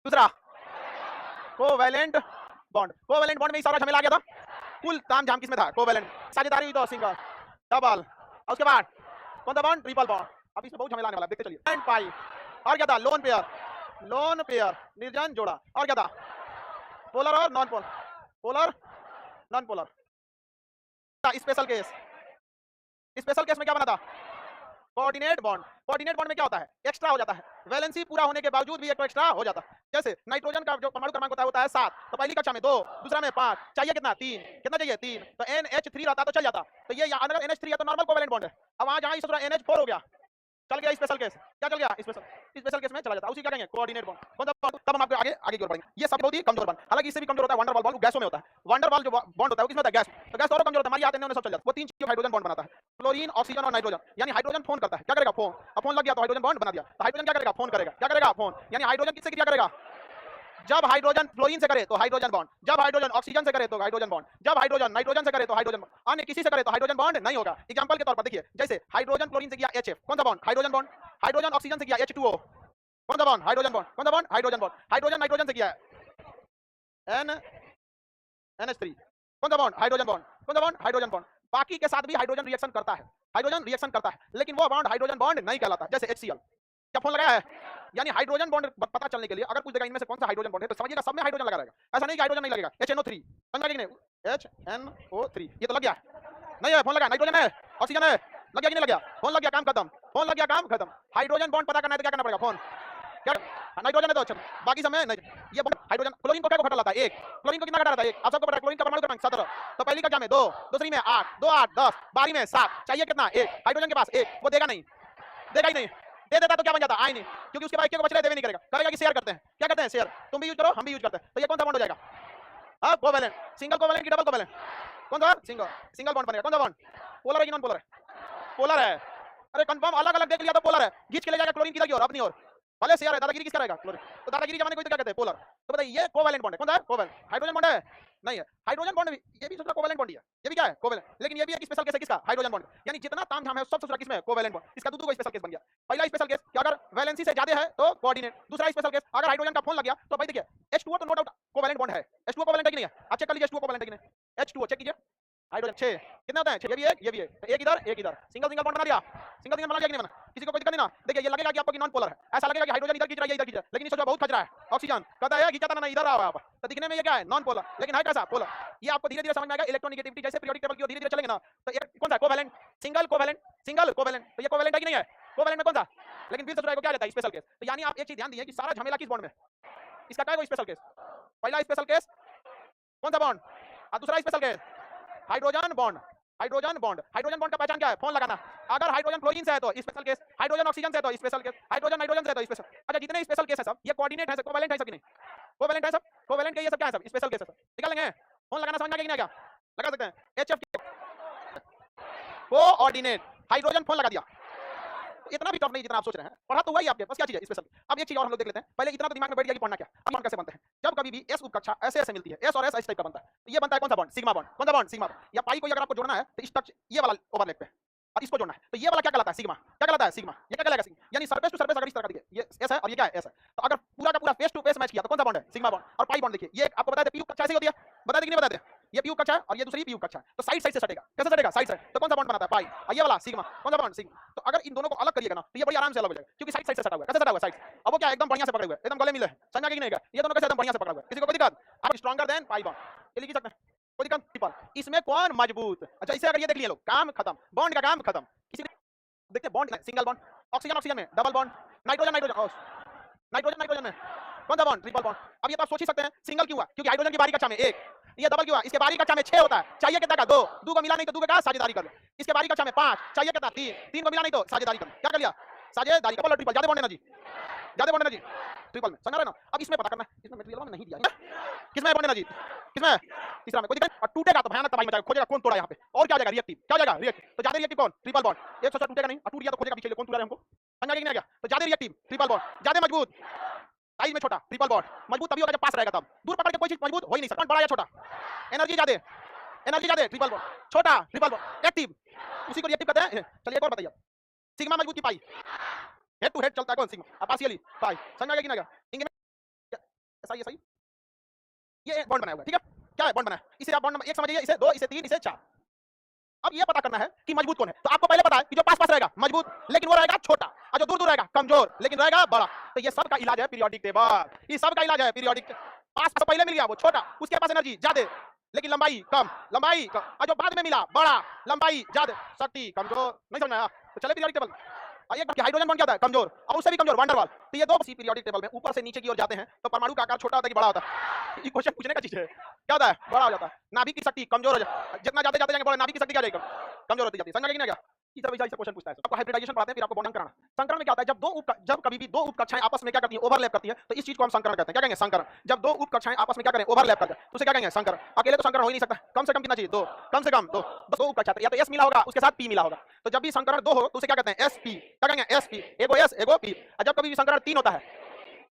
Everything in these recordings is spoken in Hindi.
दूसरा कोवैलेंट बॉन्ड। कोवैलेंट बॉन्ड में ही सारा झमेला आ गया था, कुल ताम झाम किसमें था? कोवैलेंट। साझेदारी हुई तो सिंगल, डबल, और उसके बाद कौन सा बॉन्ड? Triple bond. अब इसमें बहुत झमेला आने वाला है, देखते चलिए। एंड पाई, और क्या था? लोन पेयर, लोन पेयर, निर्जन जोड़ा, और क्या था? पोलर और non polar, polar non polar. Special case, special case में क्या बना था? Coordinate bond. कोऑर्डिनेट बॉन्ड में क्या होता है? एक्स्ट्रा हो जाता है, वैलेंसी पूरा होने के बावजूद भी एक तो एक्स्ट्रा हो जाता है। जैसे नाइट्रोजन का जो परमाणु क्रमांक होता है 7, तो पहली कक्षा में 2, दूसरा में 5, चाहिए कितना? 3। कितना चाहिए? 3। तो NH3 रहता तो चल जाता। तो ये अगर NH3 है तो नॉर्मल कोवैलेंट बॉन्ड है। अब वहां जहां इस NH4 हो गया, चल गया स्पेशल केस। क्या चल गया? स्पेशल केस में चला जाता है, उसी क्या कहेंगे? Coordinate bond. कौन सा बॉन्ड? तब हम आपको आगे की ओर बढ़ेंगे। ये सब बहुत ही कमजोर बॉन्ड, हालांकि इससे भी कमजोर होता है वंडर वाल बॉन्ड, गैसों में होता है। वंडर वाल जो बॉन्ड होता है किसमें होता है? गैस। तो गैस और कमजोर होता है, हमारी आते हैं सब चल जाता है। वो 3 चीजों हाइड्रोजन बॉन्ड बनाता है, क्लोरीन, ऑक्सीजन और नाइट्रोजन। यानी हाइड्रोजन फोन करता है, क्या करेगा? फोन। अब फोन लग गया तो हाइड्रोजन बॉन्ड बना दिया, तो हाइड्रोजन क्या करेगा? फोन करेगा। क्या करेगा? फोन। यानी हाइड्रोजन किससे क्रिया करेगा? जब हाइड्रोजन फ्लोरीन से करे तो हाइड्रोजन बॉन्ड, जब हाइड्रोजन ऑक्सीजन से करे तो हाइड्रोजन बॉन्ड, जब हाइड्रोजन नाइट्रोजन से करे तो हाइड्रोजन बॉन्ड, अन्य किसी से करे तो हाइड्रोजन बॉन्ड नहीं होगा। एग्जांपल के तौर पर देखिए, जैसे हाइड्रोजन क्लोरीन से किया HF, कौन सा bond? Hydrogen bond. Hydrogen oxygen से किया H2O, कौन सा बॉन्ड? Hydrogen bond. कौन सा bond? Hydrogen bond. Hydrogen nitrogen से किया NH3, कौन सा बॉन्ड? Hydrogen bond. कौन सा बॉन्ड? Hydrogen bond. बाकी के साथ भी हाइड्रोजन रिएक्शन करता है, हाइड्रोजन रिएक्शन करता है, लेकिन वो बॉन्ड हाइड्रोजन बॉन्ड नहीं कहलाता। जैसे HCl, क्या फोन लगाया है? यानी हाइड्रोजन बॉन्ड पता चलने के लिए अगर कुछ देगा इनमें से कौन सा हाइड्रोजन बॉन्ड है तो समझिएगा सब में हाइड्रोजन लगा रहेगा। ऐसा नहीं कि हाइड्रोजन नहीं लगेगा। HNO3, समझ लगे कि नहीं? HNO3, ये तो लग गया नहीं है? फोन लगा, नाइट्रोजन है, ऑक्सीजन है, लग गया कि नहीं लग गया? फोन लग गया, काम खत्म। फोन लग गया, काम खत्म। हाइड्रोजन बॉन्ड पता करना है तो क्या करना पड़ेगा? फोन। क्या नाइट्रोजन है तो अच्छा, बाकी सब में नहीं। ये बॉन्ड हाइड्रोजन, क्लोरीन को क्या घटा लाता है? 1। क्लोरीन को कितना घटा लाता है? 1। आप सबको पता है क्लोरीन का परमाणु क्रमांक 17। तो पहली कक्षा में 2, दूसरी में 8, 2 8 10, 12वीं में 7, चाहिए कितना? 1। हाइड्रोजन के पास 1, वो देगा नहीं, देगा ही नहीं। दे देता तो क्या बन जाता? आए नहीं, क्योंकि उसके बाद एक को बच रहा है, देवे नहीं करेगा। करेगा कि शेयर करते हैं। क्या करते हैं? शेयर। तुम भी यूज करो, हम भी यूज करते हैं। तो ये कौन सा बॉन्ड हो जाएगा? हाँ, कोवैलेंट। सिंगल कोवैलेंट की डबल कोवैलेंट? कौन सा? सिंगल। सिंगल बॉन्ड बनेगा। कौन सा बॉन्ड? पोलर है कि नॉन पोलर है? पोलर है। अरे कंफर्म, अलग अलग देख लिया तो पोलर है। खींच के ले जाएगा क्लोरीन किधर की ओर? अपनी ओर। भले शेयर है, दादागिरी किसका रहेगा? क्लोरीन। तो दादागिरी जमाने को तो क्या कहते हैं? पोलर। तो बताइए ये कोवैलेंट बॉन्ड है। कौन सा है? कोवैलेंट। हाइड्रोजन बॉन्ड है? नहीं है। हाइड्रोजन बॉन्ड ये भी सोचा कोवैलेंट बॉन्ड ही है, ये भी क्या है? कोवैलेंट। लेकिन ये भी एक स्पेशल केस है किसका? Hydrogen bond. यानी जितना ताम झाम है सब सोचा किसमें? Covalent bond. इसका दो स्पेशल केस बन गया। पहला स्पेशल केस कि अगर वैलेंसी से ज्यादा है तो कोऑर्डिनेट। दूसरा स्पेशल केस अगर हाइड्रोजन का फोन लग गया तो भाई देखिए H2O तो नो डाउट कोवैलेंट बॉन्ड है। H2O कोवैलेंट है कि नहीं है? आप चेक कर लीजिए H2O कोवैलेंट है कि नहीं। H2O चेक कीजिए। हाइड्रोजन 6 कितने होते हैं? 6। ये भी एक, ये भी एक, तो एक इधर एक इधर, सिंगल सिंगल बॉन्ड बना दिया। सिंगल सिंगल बना दिया कि नहीं बना? किसी को कोई दिक्कत नहीं ना? देखिए ये लगेगा कि आपको कि नॉन पोलर है, ऐसा लगेगा कि हाइड्रोजन इधर खींच रहा है, इधर खींच रहा है, लेकिन इसको जो बहुत खच रहा है ऑक्सीजन कहता है खींचा था ना, इधर आओ आप। तो दिखने में ये क्या है? नॉन पोलर, लेकिन है कैसा? पोलर। ये आपको धीरे धीरे समझ में आएगा। इलेक्ट्रोनेगेटिविटी जैसे पीरियोडिक टेबल की ओर धीरे धीरे चलेंगे ना, तो ये कौन सा? Covalent. Single covalent, single covalent. तो ये कोवैलेंट है कि नहीं है? कोवैलेंट में कौन सा? लेकिन फिर ससुराल को क्या रहता है? Special case. तो यानी आप एक चीज ध्यान दीजिए कि सारा झमेला किस बॉन्ड में? इसका क्या है? Special case. पहला स्पेशल केस कौन सा बॉन्ड? और दूसरा special case hydrogen bond. Hydrogen bond, hydrogen bond का पहचान क्या है? फोन लगाना। अगर हाइड्रोजन क्लोरीन से है तो स्पेशल केस, हाइड्रोजन ऑक्सीजन से है तो स्पेशल केस, हाइड्रोजन नाइट्रोजन से है तो स्पेशल। अच्छा, जितने स्पेशल केस है सब ये कोऑर्डिनेट है, सब कोवैलेंट है, सब कि नहीं? कोवैलेंट है सब, कोवैलेंट के ये सब क्या है? सब स्पेशल केस है। सब निकाल लेंगे। फोन लगाना समझ में आ गया कि नहीं? क्या लगा सकते हैं? HF कोऑर्डिनेट, हाइड्रोजन फोन लगा दिया। तो इतना भी टफ नहीं जितना आप सोच रहे हैं। पढ़ा तो वही आपके पास क्या चीज है? स्पेशल। अब एक चीज और हम लोग देख लेते हैं। पहले इतना तो दिमाग में बैठ गया कि पढ़ना क्या, अब बॉन्ड कैसे बनते हैं। जब कभी भी S उपकक्षा ऐसे ऐसे मिलती है, S और S इस टाइप का बनता है, तो ये बनता है कौन सा बॉन्ड? Sigma bond. कौन सा बॉन्ड? सिग्मा। या पाई को अगर आपको जोड़ना है तो इस टच ये वाला ओवरलैप पे और इसको जोड़ना है, तो ये वाला क्या कहलाता है? सिग्मा। क्या कहलाता है? सिग्मा। ये क्या कहलाएगा? सिग्मा। यानी सरफेस टू सरफेस अगर इस तरह का दिखे, ये S है और ये क्या है? S है। तो अगर पूरा का पूरा फेस टू फेस मैच किया तो कौन सा बॉन्ड है? Sigma bond. और पाई बॉन्ड देखिए, ये आपको बता दे PU कक्षा ऐसे होती है, बता दे कि नहीं बता दे? ये PU कक्षा है और ये दूसरी PU कक्षा है, तो साइड साइड से सटेगा। कैसे सटेगा? साइड से। तो कौन सा बॉन्ड बनाता है? पाई। और ये वाला सिग्मा। कौन सा बॉन्ड? सिग्मा। तो अगर इन दोनों को अलग करिएगा ना तो ये बड़ी आराम से अलग हो जाएगा, क्योंकि साइड साइड से सटा हुआ है। कैसे सटा हुआ है? साइड। अब वो क्या एकदम बढ़िया से पकड़े हुए, एकदम गले मिले हैं, समझ में आ गया कि नहीं? ये दोनों कैसे एकदम बढ़िया से पकड़ा हुआ है, किसी को कोई दिक्कत? आप स्ट्रॉन्गर देन पाई बॉन्ड, ये लिख सकते हैं, कोई दिक्कत? ट्रिपल। इसमें कौन मजबूत? अच्छा, इसे अगर ये देख लिए लोग, काम खत्म, बॉन्ड का काम खत्म। किसी देखते bond, single bond, oxygen oxygen में double bond, nitrogen nitrogen, nitrogen nitrogen में कौन सा बॉन्ड? Triple bond. अब ये तो आप सोच ही सकते हैं सिंगल क्यों हुआ, क्योंकि हाइड्रोजन की बारी कक्षा में 1, ये डबल क्यों हुआ? इसके बारी कक्षा में 6 होता है, चाहिए कितना का? 2। 2 को मिला नहीं तो 2 के का साझेदारी कर लो। इसके बारी कक्षा में 5, चाहिए कितना? 3। 3 को मिला नहीं तो साझेदारी कर लो। क्या कर लिया? साझेदारी। डबल और ट्रिपल, ज्यादा बॉन्ड है ना जी, ज्यादा बॉन्ड है ना जी ट्रिपल में, समझ रहे ना? अब इसमें पता करना है, इसमें मटेरियल में नहीं दिया है, किसमें बॉन्ड है ना जी? किसमें? तीसरा में। कोई दिक्कत? और टूटेगा तो भयानक तबाही मचाएगा, खोजेगा कौन तोड़ा यहाँ पे, और क्या हो जाएगा? रिएक्टिव। क्या हो जाएगा? रिएक्टिव। तो ज्यादा रिएक्टिव कौन? Triple bond. एक सोचा टूटेगा नहीं और टूट गया तो खोजेगा पीछे कौन तोड़ा है हमको, समझ आ गया कि नहीं? तो ज्यादा रिएक्टिव ट्रिपल बॉन्ड, ज्यादा मजबूत साइज में छोटा ट्रिपल बॉन्ड। मजबूत तभी होगा जब पास रहेगा, तब दूर पकड़ के कोई चीज मजबूत हो ही नहीं सकता। बड़ा या छोटा, एनर्जी ज्यादा, एनर्जी ज्यादा ट्रिपल बॉन्ड, छोटा ट्रिपल बॉन्ड, एक्टिव, उसी को रिएक्टिव कहते हैं। चलिए एक और बताइए, सिग्मा मजबूत की पाई, हेड टू हेड चलता है कौन? सिग्मा। पार्शियली पाई, समझ आ गया कि नहीं? ये सही, ये बॉन्ड बनाया हुआ है, ठीक है। क्या है बॉन्ड बनाया, इसे आप बॉन्ड नंबर 1 समझिए, इसे 2, इसे 3, इसे 4। अब ये पता करना है कि मजबूत कौन है। तो आपको पहले पता है कि जो पास पास रहेगा मजबूत, लेकिन वो रहेगा छोटा, और जो दूर दूर रहेगा कमजोर, लेकिन रहेगा बड़ा। तो ये सब का इलाज है पीरियोडिक टेबल, ये सब का इलाज है पीरियोडिक। पास तो पहले मिल गया वो छोटा, उसके पास एनर्जी ज्यादा लेकिन लंबाई कम, लंबाई कम, और जो बाद में मिला बड़ा, लंबाई ज्यादा, शक्ति कमजोर। नहीं समझ में आया? तो चले पीरियोडिक टेबल। और एक हाइड्रोजन बॉन्ड क्या होता है, कमजोर, और उससे भी कमजोर वैन डर वाल्स। तो ये दो पीरियोडिक टेबल में ऊपर से नीचे की ओर जाते हैं, तो परमाणु का आकार छोटा होता है कि बड़ा होता है? ये क्वेश्चन पूछने का चीज है। क्या होता है, बड़ा हो जाता है। नाभिक की शक्ति कमजोर हो जाती है, जितना जाते जाते जाएंगे बड़ा, नाभिक की शक्ति क्या जाएगी, कमजोर होती जाती है। समझ में क्या? ये सब ऐसा क्वेश्चन पूछता है। आपको हाइब्रिडाइजेशन पढ़ाते हैं, फिर आपको बॉन्डिंग कराना। संकरण में क्या होता है, जब कभी भी दो उप कक्षाएं आपस में क्या करती हैं, ओवरलैप करती हैं, तो इस चीज को हम संकरण कहते हैं। क्या कहेंगे, संकरण। जब दो उप कक्षाएं आपस में क्या करें, ओवरलैप करते हैं, तो उसे क्या कहेंगे, संकरण। अकेले तो संकरण हो ही नहीं सकता, कम से कम कितना चाहिए, दो, कम से कम दो। दो उप कक्षा, या तो एस मिला होगा उसके साथ पी मिला होगा। तो जब भी संकरण दो हो तो उसे क्या कहते हैं, एसपी। क्या कहेंगे, एसपी, एगो एस एगो पी। और जब कभी भी संकरण तीन होता है,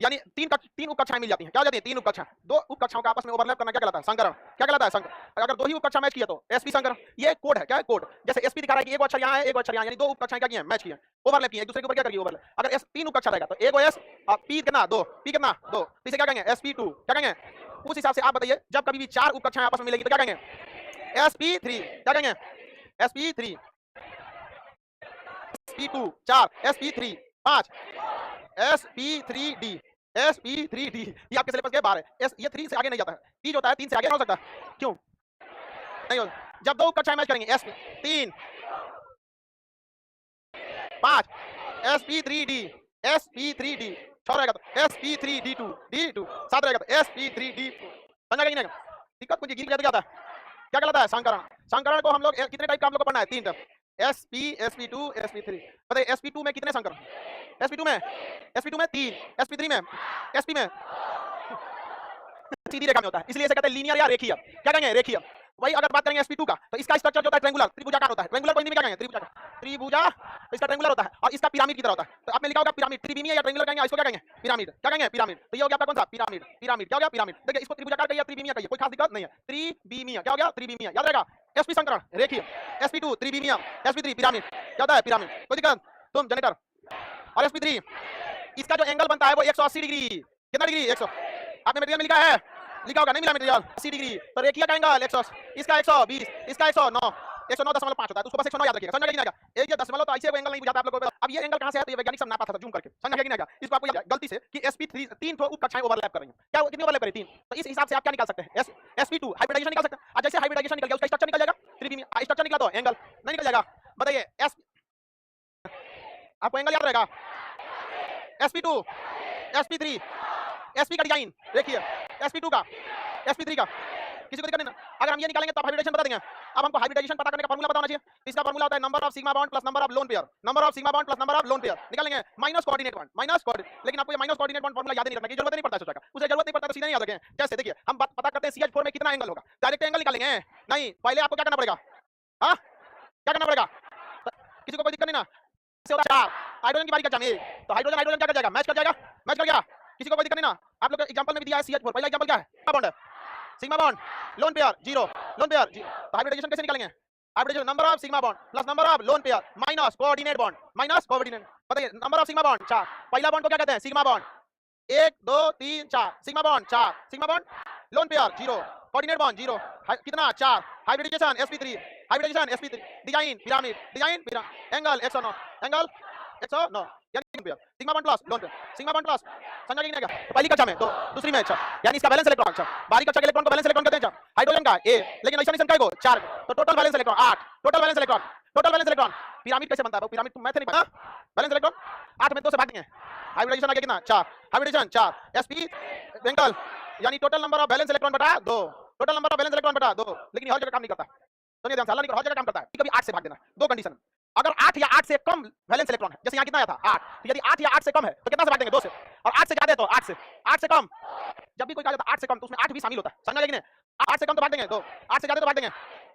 यानी तीन उप कक्षाएं मिल जाती हैं, क्या हो जाती है, तीन उप कक्षाएं। दो उप कक्षाओं का आपस में ओवरलैप करना क्या कहलाता है, संकरण। क्या कहलाता है, संकरण। अगर दो ही उप कक्षा मैच किया तो एसपी संकरण। ये कोड है, क्या है कोड। जैसे एसपी दिखा रहा है कि एक अक्षर यहाँ है, एक अक्षर यहाँ, यानी दो उप कक्षाएं क्या की हैं, मैच की हैं, ओवरलैप की हैं, एक दूसरे के ऊपर क्या करिए, ओवरलैप। अगर एस तीन उप कक्षा रहेगा तो एगो एस और पी कितना, दो, पी कितना, दो, तो इसे क्या कहेंगे, sp2। क्या कहेंगे, उस हिसाब से आप बताइए, जब कभी भी चार उप कक्षाएं आपस में मिलेगी तो क्या कहेंगे, sp3। क्या कहेंगे, sp3, sp2 4, sp3 5, sp3d, sp3d। ये आपके सिलेबस के बाहर है। ये 3 से आगे नहीं जाता है, P जो होता है 3 से आगे नहीं हो सकता। क्यों नहीं हो? जब दो कक्षाएं मैच करेंगे, sp3 5, sp3d, sp3d 6 रहेगा तो sp3d2, d2 7 रहेगा तो sp3d4। समझ गए कि नहीं? दिक्कत कुछ गिर जाता है। क्या कहलाता है, संकरण। संकरण को हम लोग कितने टाइप का हम लोग को पढ़ना है, 3 टाइप, sp, sp2, sp3। बताइए sp2 में कितने संकरण, sp2 में 3, sp3 में, sp में सीधी रेखा में होता है, इसलिए इसे कहते हैं लीनियर या रेखीय। क्या कहेंगे, रेखीय। वही अगर बात करेंगे sp2 का, तो इसका स्ट्रक्चर जो होता है ट्रायंगुलर, त्रिभुजाकार होता है। ट्रायंगुलर को हिंदी में क्या कहेंगे, त्रिभुजाकार, त्रिभुजा, तो इसका ट्रायंगुलर होता है, और इसका पिरामिड की तरह होता है। तो आपने लिखा होगा पिरामिड, त्रिविमीय या ट्रायंगुलर कहेंगे, इसको क्या कहेंगे, पिरामिड। क्या कहेंगे, पिरामिड। तो ये हो गया आपका कौन सा, पिरामिड। पिरामिड क्या हो गया, पिरामिड। देखिए इसको त्रिभुजाकार कहिए, त्रिविमीय कहिए, कोई खास दिक्कत नहीं है। त्रिविमीय क्या हो गया, त्रिविमीय। याद रहेगा, sp संकरण रेखीय, sp2 त्रिविमीय, sp3 पिरामिड। क्या होता है, पिरामिड। कोई दिक्कत, तुम जनरेटर। और sp3 इसका जो एंगल बनता है वो 180 डिग्री। कितना डिग्री, 100। आपने मटेरियल में लिखा है, लिखा होगा, नहीं मिला मटेरियल, 80 डिग्री। तो रेखीय का एंगल 180, इसका 120, इसका 109, 109.5 होता है, तो उसको बस 109 याद रखिएगा। समझ में आएगा। ये दशमलव तो ऐसे एंगल नहीं बुझाता आप लोगों को। अब ये एंगल कहां से है, तो ये वैज्ञानिक सब नापा था जूम करके। समझ में आएगा। इसको आपको गलती से कि sp3 तीन ठो उप कक्षाएं ओवरलैप कर रही हैं। क्या कितनी ओवरलैप कर रही, 3। तो इस हिसाब से आप क्या निकाल सकते हैं, sp2 हाइब्रिडाइजेशन निकाल सकते हैं। और जैसे हाइब्रिडाइजेशन निकल गया उसका स्ट्रक्चर निकल जाएगा, त्रिविमीय स्ट्रक्चर निकला तो एंगल नहीं निकल जाएगा। बताइए आपको एंगल याद रहेगा, sp2, sp3, sp का डिजाइन देखिए, sp2 का, sp3 का, किसी को दिक्कत नहीं ना। अगर हम ये निकालेंगे तो हाइब्रिडाइजेशन बता देंगे। अब हमको हाइब्रिडाइजेशन पता करने का फार्मूला पता होना चाहिए। इसका फार्मूला होता है number of sigma bond plus number of lone pair, number of sigma bond plus number of lone pair. निकालेंगे minus coordinate bond, minus coordinate. लेकिन आपको ये माइनस कोऑर्डिनेट बॉन्ड फार्मूला याद नहीं रखना की जरूरत नहीं पड़ता है, सोचा उसे जरूरत नहीं पड़ता तो सीधे नहीं याद रखें। जैसे देखिए हम पता करते हैं CH4 में कितना एंगल होगा, डायरेक्ट एंगल निकालेंगे नहीं, पहले आपको क्या करना पड़ेगा, हां क्या करना पड़ेगा, किसी को कोई दिक्कत नहीं ना। 4 हाइड्रोजन की बारी का जाने, तो हाइड्रोजन हाइड्रोजन क्या कर जाएगा, मैच कर जाएगा, मैच कर गया, किसी को कोई दिक्कत नहीं ना। आप लोग एग्जांपल में भी दिया है CH4, पहला एग्जांपल क्या है, बॉन्ड है, sigma bond, lone pair 0, lone pair 0। तो हाइब्रिडाइजेशन कैसे निकालेंगे, hybridisation number of sigma bond plus number of lone pair minus coordinate bond, minus coordinate. बताइए नंबर ऑफ सिग्मा बॉन्ड 4, पहला बॉन्ड को क्या कहते हैं, sigma bond 1 2 3 4, sigma bond 4, sigma bond lone pair 0, coordinate bond 0, कितना 4, hybridisation sp3, hybridisation sp3, design pyramid, design pyramid, angle 109, angle 109, यानी pair, sigma bond plus lone pair, sigma bond plus. समझा कि नहीं आएगा, पहली कक्षा में तो दूसरी में, अच्छा यानी इसका बैलेंस इलेक्ट्रॉन, अच्छा बाहरी कक्षा के इलेक्ट्रॉन को बैलेंस इलेक्ट्रॉन कहते हैं। अच्छा हाइड्रोजन का A, लेकिन ऐसा नहीं संख्या को 4, तो total balance electron 8, total balance electron, total balance electron. Pyramid कैसे बनता है, पिरामिड तुम मैथ नहीं पता, बैलेंस इलेक्ट्रॉन 8 में 2 से भाग देंगे, हाइब्रिडाइजेशन आ गया कितना 4, हाइब्रिडाइजेशन 4, sp एंगल यानी total number of balance electron बटा 2, total number of balance electron बटा 2। लेकिन हर जगह काम नहीं करता, तो ध्यान से हर जगह काम करता है, कभी 8 से भाग देना। दो कंडीशन, अगर 8 या 8 से कम वैलेंस इलेक्ट्रॉन है, जैसे यहाँ कितना आया था 8, तो यदि 8 या 8 से कम है तो कितना से भाग देंगे, 2 से। और 8 से ज्यादा है तो 8 से, 8 से कम, जब भी कोई कहा जाता है 8 से कम तो उसमें 8 भी शामिल होता है। समझा लेकिन 8 से कम तो भाग देंगे 2, 8 से ज्यादा तो भाग देंगे।